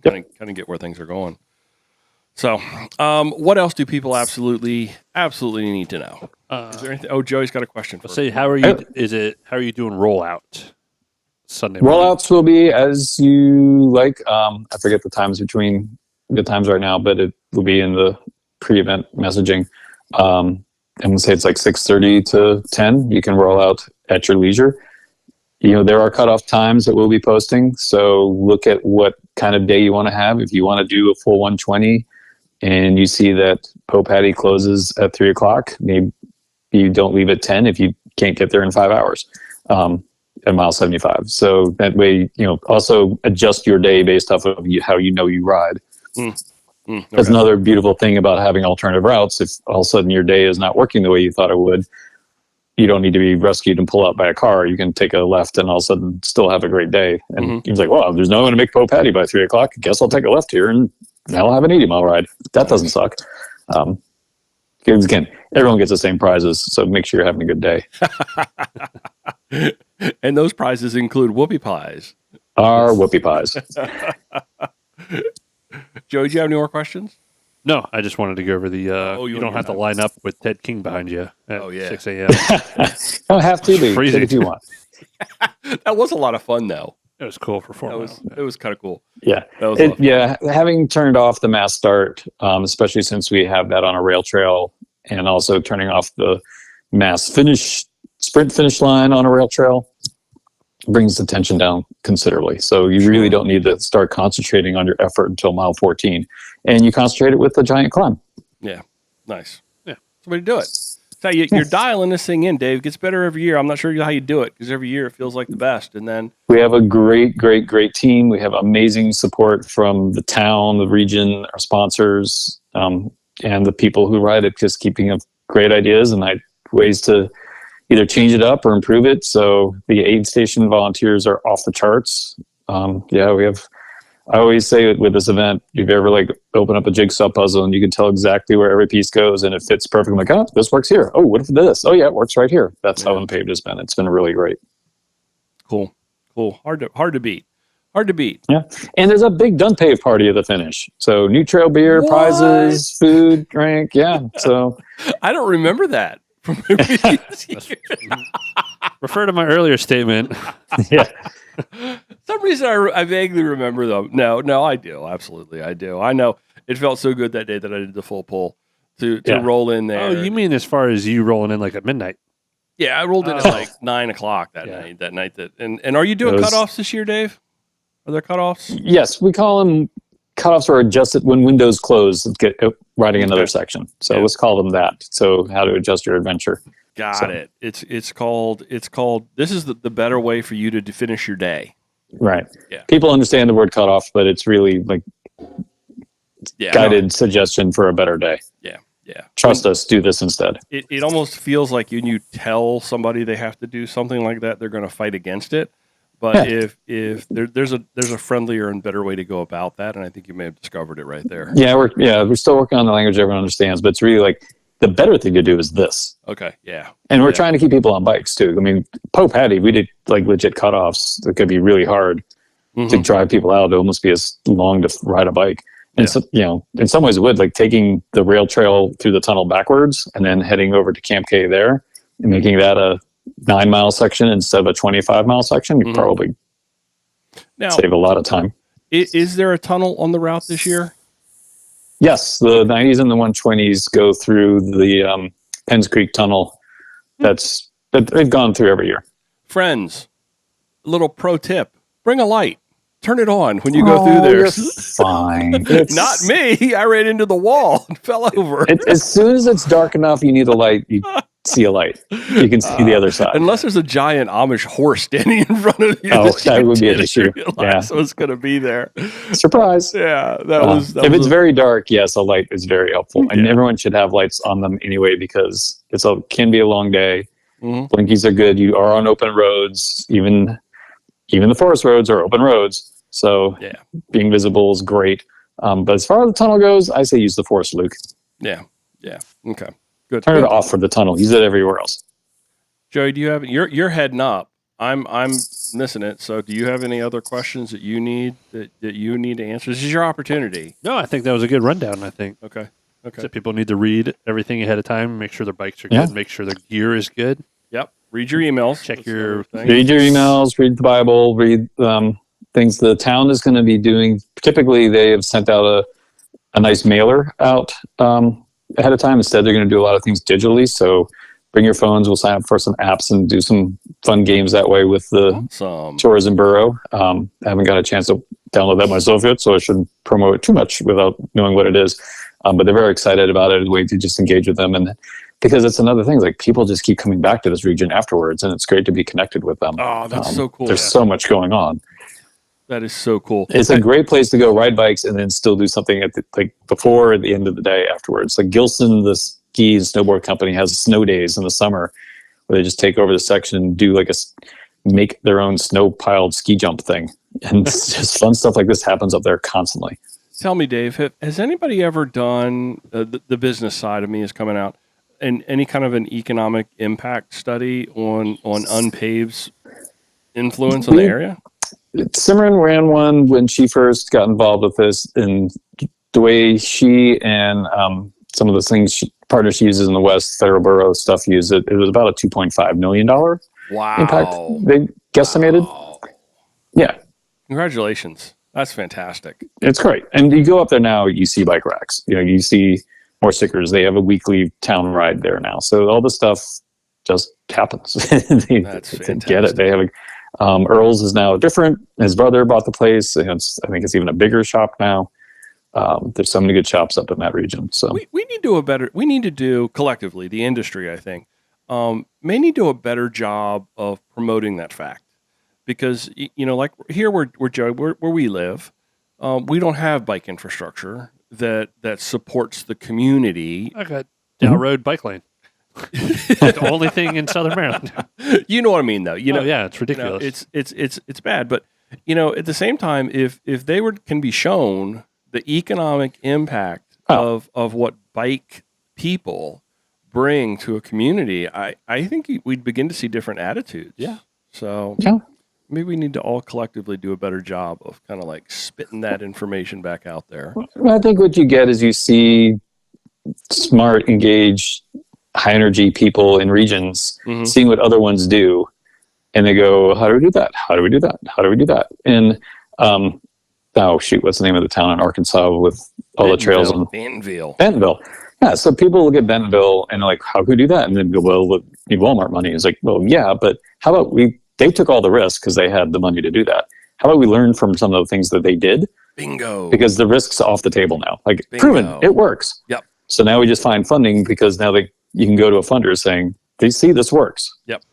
Kind of get where things are going. So, what else do people absolutely need to know? Is there anything? Oh, Joey's got a question for you. How are you doing rollout Sunday morning? Rollouts will be as you like. I forget the times right now, but it will be in the pre-event messaging. I'm going to say it's like 6:30 to 10. You can roll out at your leisure. There are cutoff times that we'll be posting. So look at what kind of day you want to have. If you want to do a full 120 and you see that Popatty closes at 3 o'clock, maybe you don't leave at 10 if you can't get there in 5 hours at mile 75. So that way, also adjust your day based off of how you ride. That's another beautiful thing about having alternative routes. If all of a sudden your day is not working the way you thought it would, you don't need to be rescued and pulled out by a car. You can take a left and all of a sudden still have a great day. And he's like, well, there's no one to make Po Patty by 3:00. I guess I'll take a left here and I'll have an 80-mile ride. That doesn't suck. Because again, everyone gets the same prizes, so make sure you're having a good day. And those prizes include whoopie pies. Our whoopie pies. Joey, do you have any more questions? No, I just wanted to go over the. you don't have to line up with Ted King behind you at 6 a.m. Don't have to, but Freezing. if you want. That was a lot of fun, though. It was cool for 4 miles. It was kind of cool. Yeah. That was a lot of fun. Having turned off the mass start, especially since we have that on a rail trail, and also turning off the mass sprint finish line on a rail trail, brings the tension down considerably. So you really don't need to start concentrating on your effort until mile 14. And you concentrate it with the giant climb. Yeah. Nice. Yeah. That's the way to do it. So you're dialing this thing in, Dave. It gets better every year. I'm not sure how you do it because every year it feels like the best. And then we have a great team. We have amazing support from the town, the region, our sponsors, and the people who ride it, just keeping up great ideas and ways to either change it up or improve it. So the aid station volunteers are off the charts. We have, I always say with this event, if you ever open up a jigsaw puzzle and you can tell exactly where every piece goes and it fits perfectly. I'm like, oh, this works here. Oh, what if this? Oh yeah, it works right here. That's how unPAved has been. It's been really great. Cool. Hard to beat. Yeah. And there's a big unPAved party at the finish. So new trail beer, prizes, food, drink. Yeah. So I don't remember that from previous years. Refer to my earlier statement. Yeah. Some reason I vaguely remember though. No, I do. Absolutely, I do. I know it felt so good that day that I did the full pull to roll in there. Oh, you mean as far as you rolling in at midnight? Yeah, I rolled in at 9 o'clock that night. That night and are you doing cutoffs this year, Dave? Are there cutoffs? Yes, we call them cutoffs are adjusted when windows close. Get riding another section. So let's call them that. So how to adjust your adventure. Got it. It's called. This is the better way for you to finish your day. Right. Yeah. People understand the word cutoff, but it's really guided suggestion for a better day. Yeah. Yeah. Trust us. Do this instead. It almost feels like when you tell somebody they have to do something like that, they're going to fight against it. But if there's a friendlier and better way to go about that, and I think you may have discovered it right there. Yeah, we're still working on the language everyone understands, but it's really the better thing to do is this. Okay, yeah. And we're trying to keep people on bikes too. I mean, Po Patty, we did legit cutoffs that could be really hard to drive people out. It almost be as long to ride a bike. And so, in some ways it would, taking the rail trail through the tunnel backwards and then heading over to Camp K there and making that a 9-mile section instead of a 25-mile section, you probably save a lot of time. Is there a tunnel on the route this year? Yes, the 90s and the 120s go through the Penns Creek Tunnel. That they've gone through every year. Friends, a little pro tip: bring a light. Turn it on when you go through there. You're fine. Not me. I ran into the wall and fell over. As soon as it's dark enough, you need a light. You see a light. You can see the other side. Unless there's a giant Amish horse standing in front of you. Oh, that would be an issue. Yeah. So it's going to be there. Surprise. Yeah. If it's very dark, yes, a light is very helpful. And everyone should have lights on them anyway because can be a long day. Blinkies are good. You are on open roads. Even the forest roads are open roads. So being visible is great. But as far as the tunnel goes, I say use the Force Luke. Yeah. Yeah. Okay. Good. Turn it off for the tunnel. Use it everywhere else. Joey, do you have you're heading up? I'm missing it. So do you have any other questions that you need to answer? This is your opportunity. No, I think that was a good rundown. I think. Okay. So people need to read everything ahead of time. Make sure their bikes are good. Make sure their gear is good. Yep. Read your emails. Check your thing. Read your emails. Read the Bible. Read things the town is going to be doing. Typically, they have sent out a nice mailer out ahead of time. Instead, they're going to do a lot of things digitally. So bring your phones. We'll sign up for some apps and do some fun games that way with the tourism bureau. I haven't got a chance to download that myself yet, so I shouldn't promote it too much without knowing what it is. But they're very excited about it as a way to just engage with them. And because it's another thing, people just keep coming back to this region afterwards, and it's great to be connected with them. Oh, that's so cool. There's so much going on. That is so cool. It's a great place to go ride bikes and then still do something at before or the end of the day afterwards. Like Gilson, the ski and snowboard company, has snow days in the summer where they just take over the section and do make their own snow piled ski jump thing. And it's just fun stuff like this happens up there constantly. Tell me, Dave, has anybody ever done the business side of me is coming out and any kind of an economic impact study on unPAved's influence on the area? Simran ran one when she first got involved with this, and the way she and some of the partners she uses in the West, Federal Borough stuff, use it. It was about a $2.5 million impact they guesstimated. Wow. Yeah. Congratulations. That's fantastic. It's great. And you go up there now, you see bike racks. You see more stickers. They have a weekly town ride there now. So all this stuff just happens. That's they fantastic. get it. They have Earl's is now different. His brother bought the place. I think it's even a bigger shop now. There's so many good shops up in that region. So we need to do collectively, the industry, I think, may need to do a better job of promoting that fact. Because, like here where we live, we don't have bike infrastructure that supports the community. I got down road bike lane. The only thing in Southern Maryland. You know what I mean, though. Yeah, it's ridiculous. It's bad, but at the same time, if they can be shown the economic impact of what bike people bring to a community, I think we'd begin to see different attitudes. Yeah. So yeah. Maybe we need to all collectively do a better job of kind of like spitting that information back out there. Well, I think what you get is you see smart, engaged, high energy people in regions seeing what other ones do, and they go, "How do we do that? How do we do that? How do we do that?" And what's the name of the town in Arkansas with all the trails? Bentonville. Yeah, so people look at Bentonville and they're like, "How could we do that?" And then go, "Well, look, need Walmart money." It's like, "Well, yeah, but how about they took all the risks because they had the money to do that. How about we learn from some of the things that they did?" Bingo. Because the risk's off the table now. Like, Bingo. proven, it works. Yep. So now we just find funding because now you can go to a funder saying, they see this works. Yep.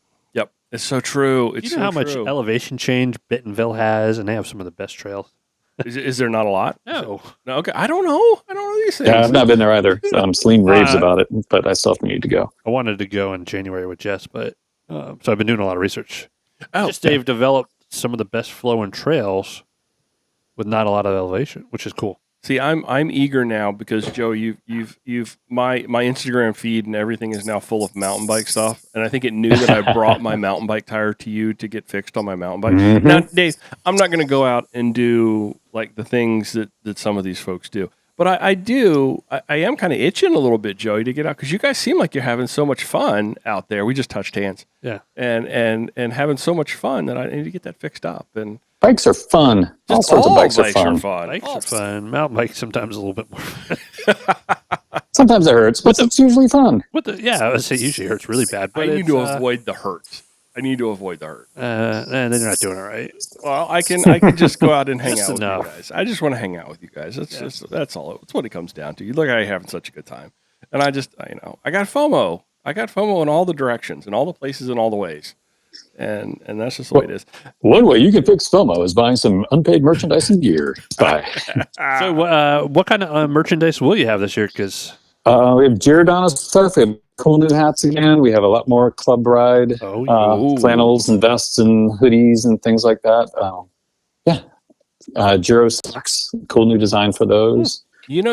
It's so true. It's you know how much elevation change Bentonville has, and they have some of the best trails. Is there not a lot? No. Okay. I don't know these things. Yeah, I've not been there either. Celine raves about it, but I still need to go. I wanted to go in January with Jess, but so I've been doing a lot of research. Just Dave developed some of the best flowing trails with not a lot of elevation, which is cool. See, I'm eager now because Joe, you've my Instagram feed and everything is now full of mountain bike stuff, and I think it knew that I brought my mountain bike tire to you to get fixed on my mountain bike. Mm-hmm. Now, Dave, I'm not going to go out and do like the things that some of these folks do, but I am kind of itching a little bit, Joey, to get out because you guys seem like you're having so much fun out there. We just touched hands, yeah, and having so much fun that I need to get that fixed up and. Bikes are fun. All sorts of bikes are fun. Bikes are fun. Mountain bikes sometimes a little bit more fun. Sometimes it hurts, but it's usually fun. I would say usually hurts really bad. But I need to avoid the hurt. And they're not doing it right. Well, I can just go out and hang out with you guys. I just want to hang out with you guys. That's all. That's what it comes down to. You look like you're having such a good time, and I got FOMO. I got FOMO in all the directions, in all the places, in all the ways. And that's just the way it is. One way you can fix FOMO is buying some unpaid merchandise and gear. Bye. So what kind of merchandise will you have this year? Because we have Giordano stuff. We have cool new hats again. We have a lot more club ride flannels and vests and hoodies and things like that. Giro socks, cool new design for those.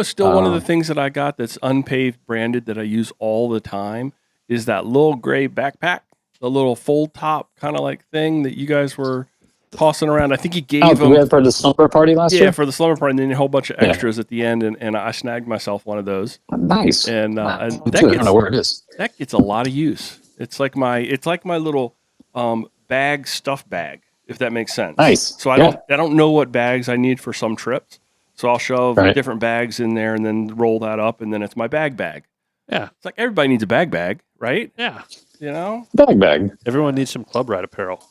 Still one of the things that I got that's unPAved branded that I use all the time is that little gray backpack. The little fold top kind of like thing that you guys were tossing around. I think he gave them. We had for the slumber party last year? Yeah, for the slumber party, and then a whole bunch of extras at the end, and I snagged myself one of those. Nice. And I don't know where it is. That gets a lot of use. It's like my little stuff bag, if that makes sense. Nice. So I don't know what bags I need for some trips, so I'll shove different bags in there and then roll that up, and then it's my bag. Yeah. It's like everybody needs a bag, right? Yeah. Bag. Everyone needs some club ride apparel.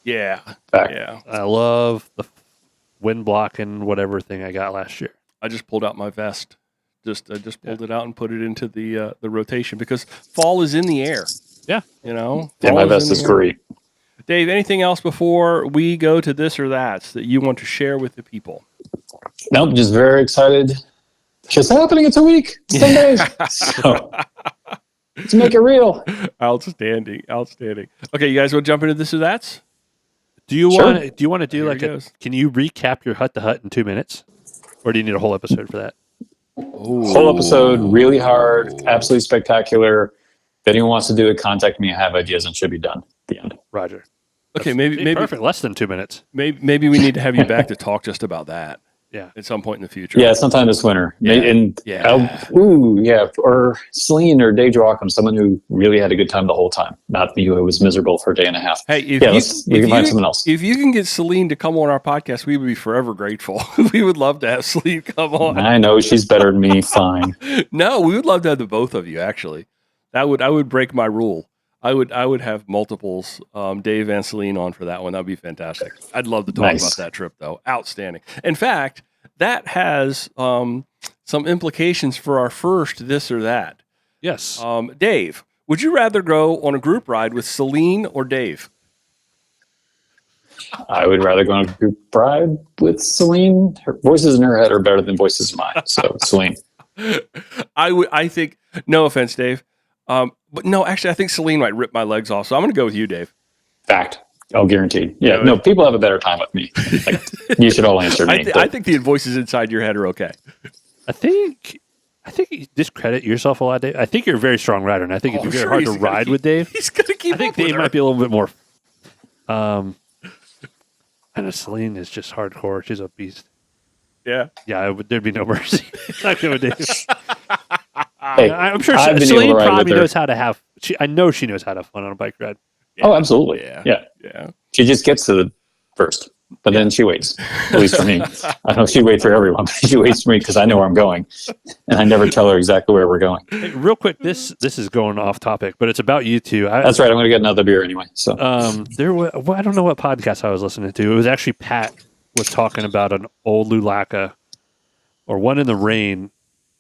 Yeah. Back. Yeah. I love the wind blocking whatever thing I got last year. I just pulled out my vest. I just pulled it out and put it into the rotation because fall is in the air. Yeah. Yeah, my vest is free. Dave, anything else before we go to this or that you want to share with the people? Nope, just very excited. It's happening. It's a week. It's 10 days. So let's make it real. Outstanding. Okay, you guys want to jump into this or that? Do you Sure. want to do like can you recap your hut to hut in 2 minutes? Or do you need a whole episode for that? Whole episode, really hard, absolutely spectacular. If anyone wants to do it, contact me. I have ideas and should be done. The end. Roger. Okay, That's maybe perfect. Less than 2 minutes. maybe we need to have you back to talk just about that. Yeah. At some point in the future. Yeah, sometime this winter. Yeah. Or Celine or Dave Joachim, someone who really had a good time the whole time, not you who was miserable for a day and a half. Hey, we can find someone else. If you can get Celine to come on our podcast, we would be forever grateful. We would love to have Celine come on. I know she's better than me. Fine. No, we would love to have the both of you. Actually, I would break my rule. I would have multiples, Dave and Celine on for that one. That'd be fantastic. I'd love to talk about that trip though. Outstanding. In fact, that has some implications for our first this or that. Yes. Dave, would you rather go on a group ride with Celine or Dave? I would rather go on a group ride with Celine. Her voices in her head are better than voices in mine. So Celine. I think, no offense, Dave. But no, actually, I think Celine might rip my legs off. So I'm going to go with you, Dave. Fact. Oh, guaranteed. Yeah. No, people have a better time with me. Like, you should all answer me. I think the voices inside your head are okay. I think you discredit yourself a lot, Dave. I think you're a very strong rider, and I think it'd be very hard to ride with Dave. He's going to keep. I think Dave might be a little bit more. I know Celine is just hardcore. She's a beast. Yeah. Yeah. There'd be no mercy. Not good with Dave. Hey, I'm sure I've been Celine able to ride probably with her. knows how to have. I know she knows how to have fun on a bike ride. Yeah. Oh, absolutely. Yeah. She just gets to the first, but then she waits. At least for me. I don't know if she'd wait for everyone, but she waits for me because I know where I'm going, and I never tell her exactly where we're going. Hey, real quick, this is going off topic, but it's about you two. That's right. I'm going to get another beer anyway. So, I don't know what podcast I was listening to. It was actually Pat was talking about an old Lulaca or One in the Rain.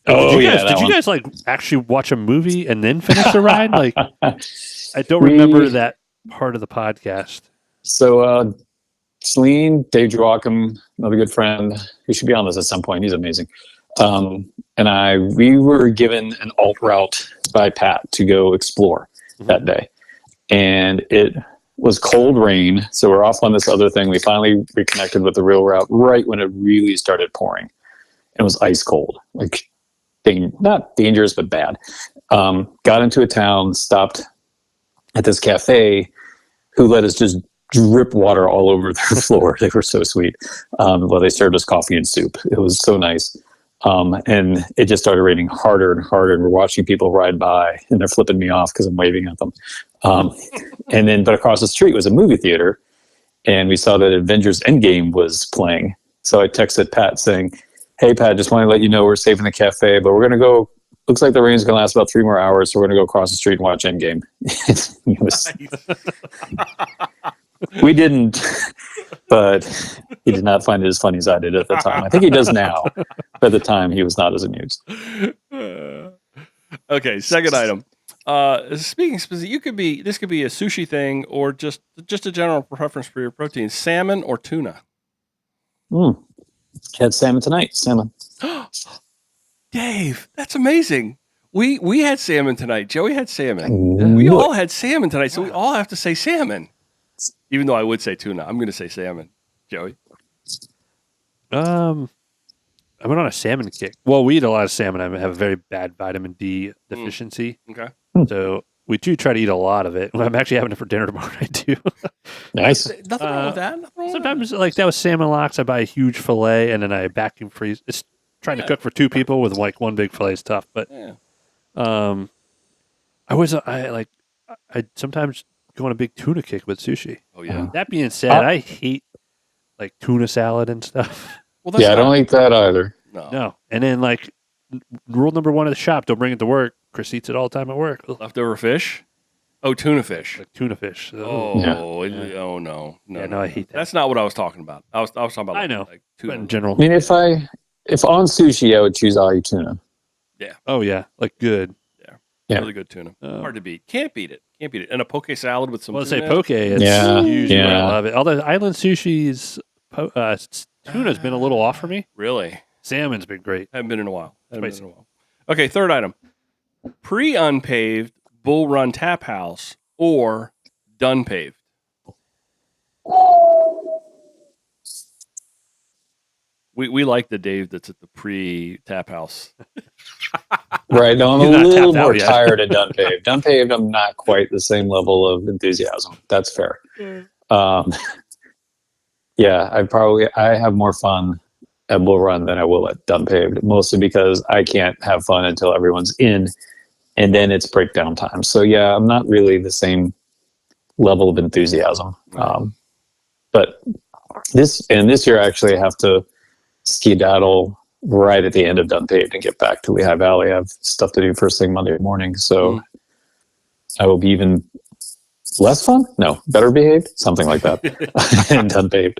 Did you guys like actually watch a movie and then finish the ride? Like, I don't remember that part of the podcast. So, Celine, Dave Joachim, another good friend, who should be on this at some point. He's amazing. And we were given an alt route by Pat to go explore that day. And it was cold rain. So we're off on this other thing. We finally reconnected with the real route right when it really started pouring. It was ice cold, like not dangerous, but bad. Got into a town, stopped at this cafe, who let us just drip water all over their floor. They were so sweet. Well, they served us coffee and soup. It was so nice. And it just started raining harder and harder. And we're watching people ride by, and they're flipping me off because I'm waving at them. But across the street was a movie theater, and we saw that Avengers Endgame was playing. So I texted Pat saying, "Hey, Pat, just want to let you know we're safe in the cafe, but we're going to go. Looks like the rain's going to last about 3 more hours, so we're going to go across the street and watch Endgame." We didn't, but he did not find it as funny as I did at the time. I think he does now, but at the time he was not as amused. Okay, second item. Speaking specifically, this could be a sushi thing or just a general preference for your protein. Salmon or tuna? Had salmon tonight. Salmon. Dave, that's amazing. We had salmon tonight. Joey had salmon. We all had salmon tonight, so we all have to say salmon. Even though I would say tuna, I'm going to say salmon. Joey? I went on a salmon kick. Well, we eat a lot of salmon. I have a very bad vitamin D deficiency. Okay. So we do try to eat a lot of it. I'm actually having it for dinner tomorrow night, too. Nice. Nothing wrong with that. Sometimes, like that was salmon lox, I buy a huge fillet and then I vacuum freeze. It's trying to cook for 2 people with like 1 big fillet is tough. But I sometimes go on a big tuna kick with sushi. Oh, yeah. That being said, I hate like tuna salad and stuff. Well, that's I don't eat that either. No. And then like rule number 1 of the shop, don't bring it to work. Chris eats it all the time at work. Leftover fish? Oh, tuna fish. Like tuna fish. Oh no. Yeah, no, I hate that. That's not what I was talking about. I was talking about. I know. Like But tuna. in general. I mean, if on sushi, I would choose ahi tuna. Oh yeah, like good. Yeah. Really good tuna. Hard to beat. Can't beat it. Can't beat it. And a poke salad with some. Well, tuna. say poke. It's Yeah, usually where I yeah. love it. Although island sushi's tuna's been a little off for me. Really? Salmon's been great. Haven't been in a while. Spicy. Okay, third item. Pre-unpaved Bull Run Tap House or done paved? We like the Dave that's at the pre-tap house. Right. No, I'm He's a not little tapped out more yet. tired of unPAved. unPAved, I'm not quite the same level of enthusiasm. That's fair. Yeah, I have more fun at Bull Run than I will at unPAved, mostly because I can't have fun until everyone's in, and then it's breakdown time. So yeah, I'm not really the same level of enthusiasm. But this year, actually, I have to skedaddle right at the end of unPAved and get back to Lehigh Valley. I have stuff to do first thing Monday morning, so I will be even less fun. No, better behaved, something like that. And unPAved.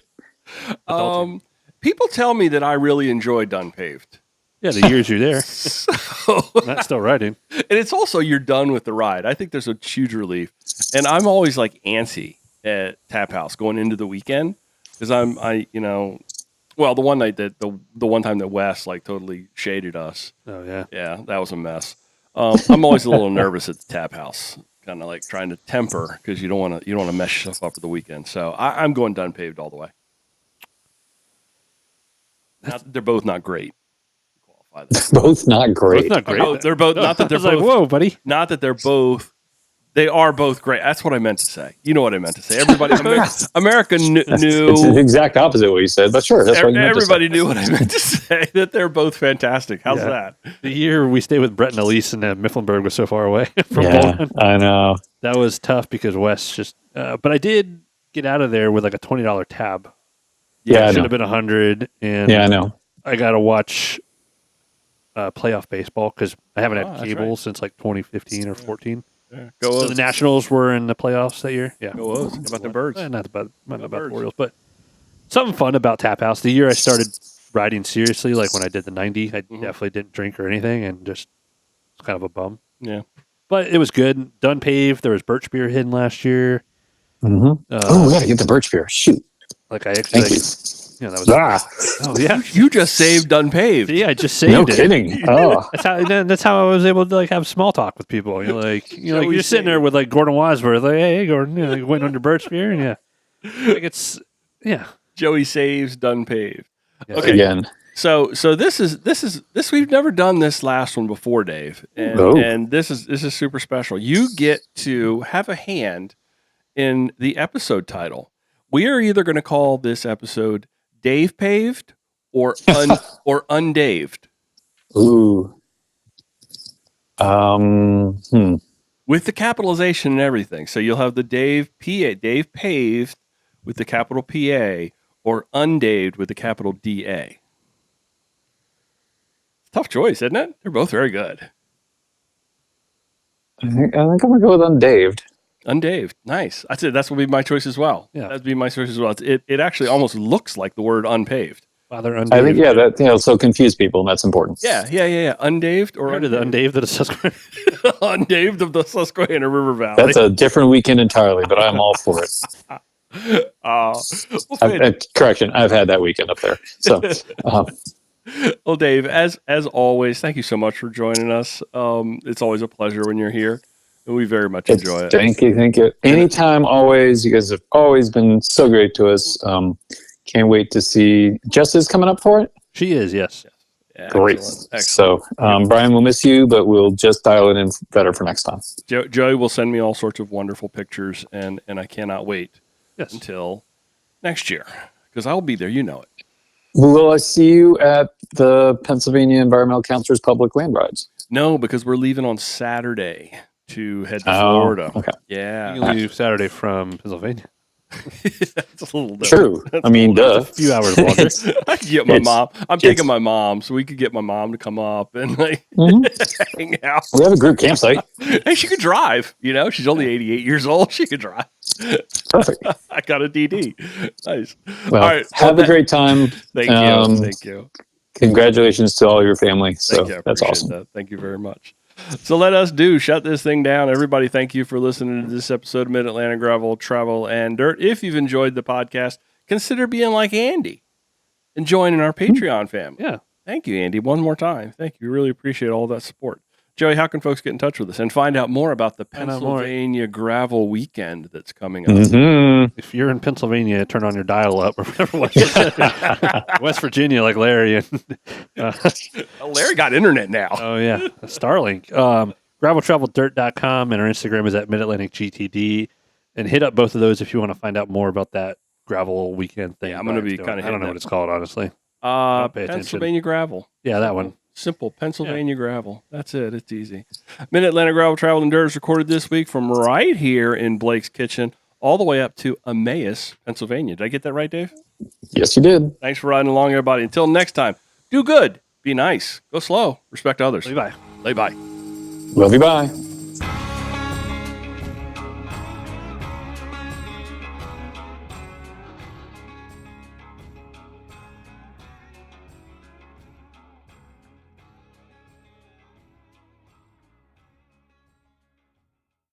People tell me that I really enjoy done paved. Yeah, the years you're there. So, Not still riding. and it's also you're done with the ride. I think there's a huge relief, and I'm always like antsy at Tap House going into the weekend because well, the one night that the one time that Wes like totally shaded us. Oh yeah. Yeah, that was a mess. I'm always a little nervous at the Tap House, kind of like trying to temper because you don't want to mess yourself up for the weekend. So I'm going done paved all the way. They're both not great. Qualify that. Both not great. Both not great. Oh, they're both not that they're I was like, both. whoa, buddy. Not that they're both. They are both great. That's what I meant to say. You know what I meant to say. Everybody, America knew. It's the exact opposite of what you said, but sure. That's what you meant to say. Everybody knew what I meant to say. That they're both fantastic. How's that? The year we stayed with Brett and Elise and Mifflinburg was so far away from Yeah, Bowling. I know. That was tough because Wes just. But I did get out of there with like a $20 tab. Yeah, I Should know. have been 100, and Yeah, I know. I got to watch playoff baseball because I haven't had that's cable right. since like 2015 or 14. Yeah. Go So O's. the Nationals were in the playoffs that year. Yeah, Go O's. How about the Birds? Not about the Birds. Orioles, but something fun about Tap House. The year I started riding seriously, like when I did the 90, I definitely didn't drink or anything, and just it's kind of a bum. Yeah. But it was good. Done paved. There was birch beer hidden last year. Mm-hmm. We got to get the birch beer. Shoot. Like I actually, Thank you. yeah, that was. Oh yeah, You just saved unpaved. yeah. I just saved No it. kidding. Oh, That's how I was able to like have small talk with people. You're sitting there with like Gordon Wadsworth, like, hey Gordon, like, waiting on your birch beer, and like it's Joey saves done paved. Okay. again. So this we've never done this last one before, Dave, and Oh. and this is super special. You get to have a hand in the episode title. We are either going to call this episode Dave Paved or or unDAved. Ooh. With the capitalization and everything. So you'll have the Dave Paved with the capital PA or unDAved with the capital DA. Tough choice, isn't it? They're both very good. I think I'm gonna go with unDAved. unDAved. Nice. That's it. That's what would be my choice as well. Yeah. That'd be my choice as well. It actually almost looks like the word unPaved. Father I think so confuse people, and that's important. Yeah. unDAved or Or to the unDAved of the Susquehanna. unDAved of the Susquehanna River Valley. That's a different weekend entirely, but I'm all for it. Correction, I've had that weekend up there. So, Well, Dave, as always, thank you so much for joining us. It's always a pleasure when you're here, and we very much enjoy it. Thank you. Anytime, always. You guys have always been so great to us. Can't wait to see. Jess is coming up for it. She is, yes. Yeah, Great. excellent. So, Brian, we'll miss you, but we'll just dial it in better for next time. Joey will send me all sorts of wonderful pictures, and I cannot wait Yes. until next year because I'll be there. You know it. Will I see you at the Pennsylvania Environmental Councilor's Public Land Rides? No, because we're leaving on Saturday to head to Oh, Florida. okay. Yeah. You can leave Saturday from Pennsylvania. That's a little different. True. I mean, duh. A few hours longer. I could get my It's- mom. I'm taking my mom, so we could get my mom to come up and like hang out. We have a group campsite. Hey, she could drive. You know, she's only 88 years old. She could drive. Perfect. I got a DD. Nice. Well, All right. have a great time. Thank you. Thank you. Congratulations to all your family. So Thank you. I that's appreciate awesome. that. Thank you very much. So shut this thing down. Everybody, thank you for listening to this episode of Mid-Atlantic Gravel, Travel, and Dirt. If you've enjoyed the podcast, consider being like Andy and joining our Patreon family. Yeah. Thank you, Andy. One more time. Thank you. We really appreciate all that support. Joey, how can folks get in touch with us and find out more about the Pennsylvania Gravel Weekend that's coming up? Mm-hmm. If you're in Pennsylvania, turn on your dial-up or West Virginia, like Larry. Larry got internet now. Oh, yeah. Starlink. GravelTravelDirt.com, and our Instagram is at MidAtlanticGTD. And hit up both of those if you want to find out more about that gravel weekend thing. Yeah, I'm going to be kind of I don't know what it's called, honestly. Pennsylvania Gravel. Yeah, that one. Simple. Pennsylvania Gravel. That's it. It's easy. Mid-Atlantic Gravel, Travel, and Dirt is recorded this week from right here in Blake's Kitchen all the way up to Emmaus, Pennsylvania. Did I get that right, Dave? Yes, you did. Thanks for riding along, everybody. Until next time, do good. Be nice. Go slow. Respect others. Bye-bye. Bye-bye. Love you. Bye.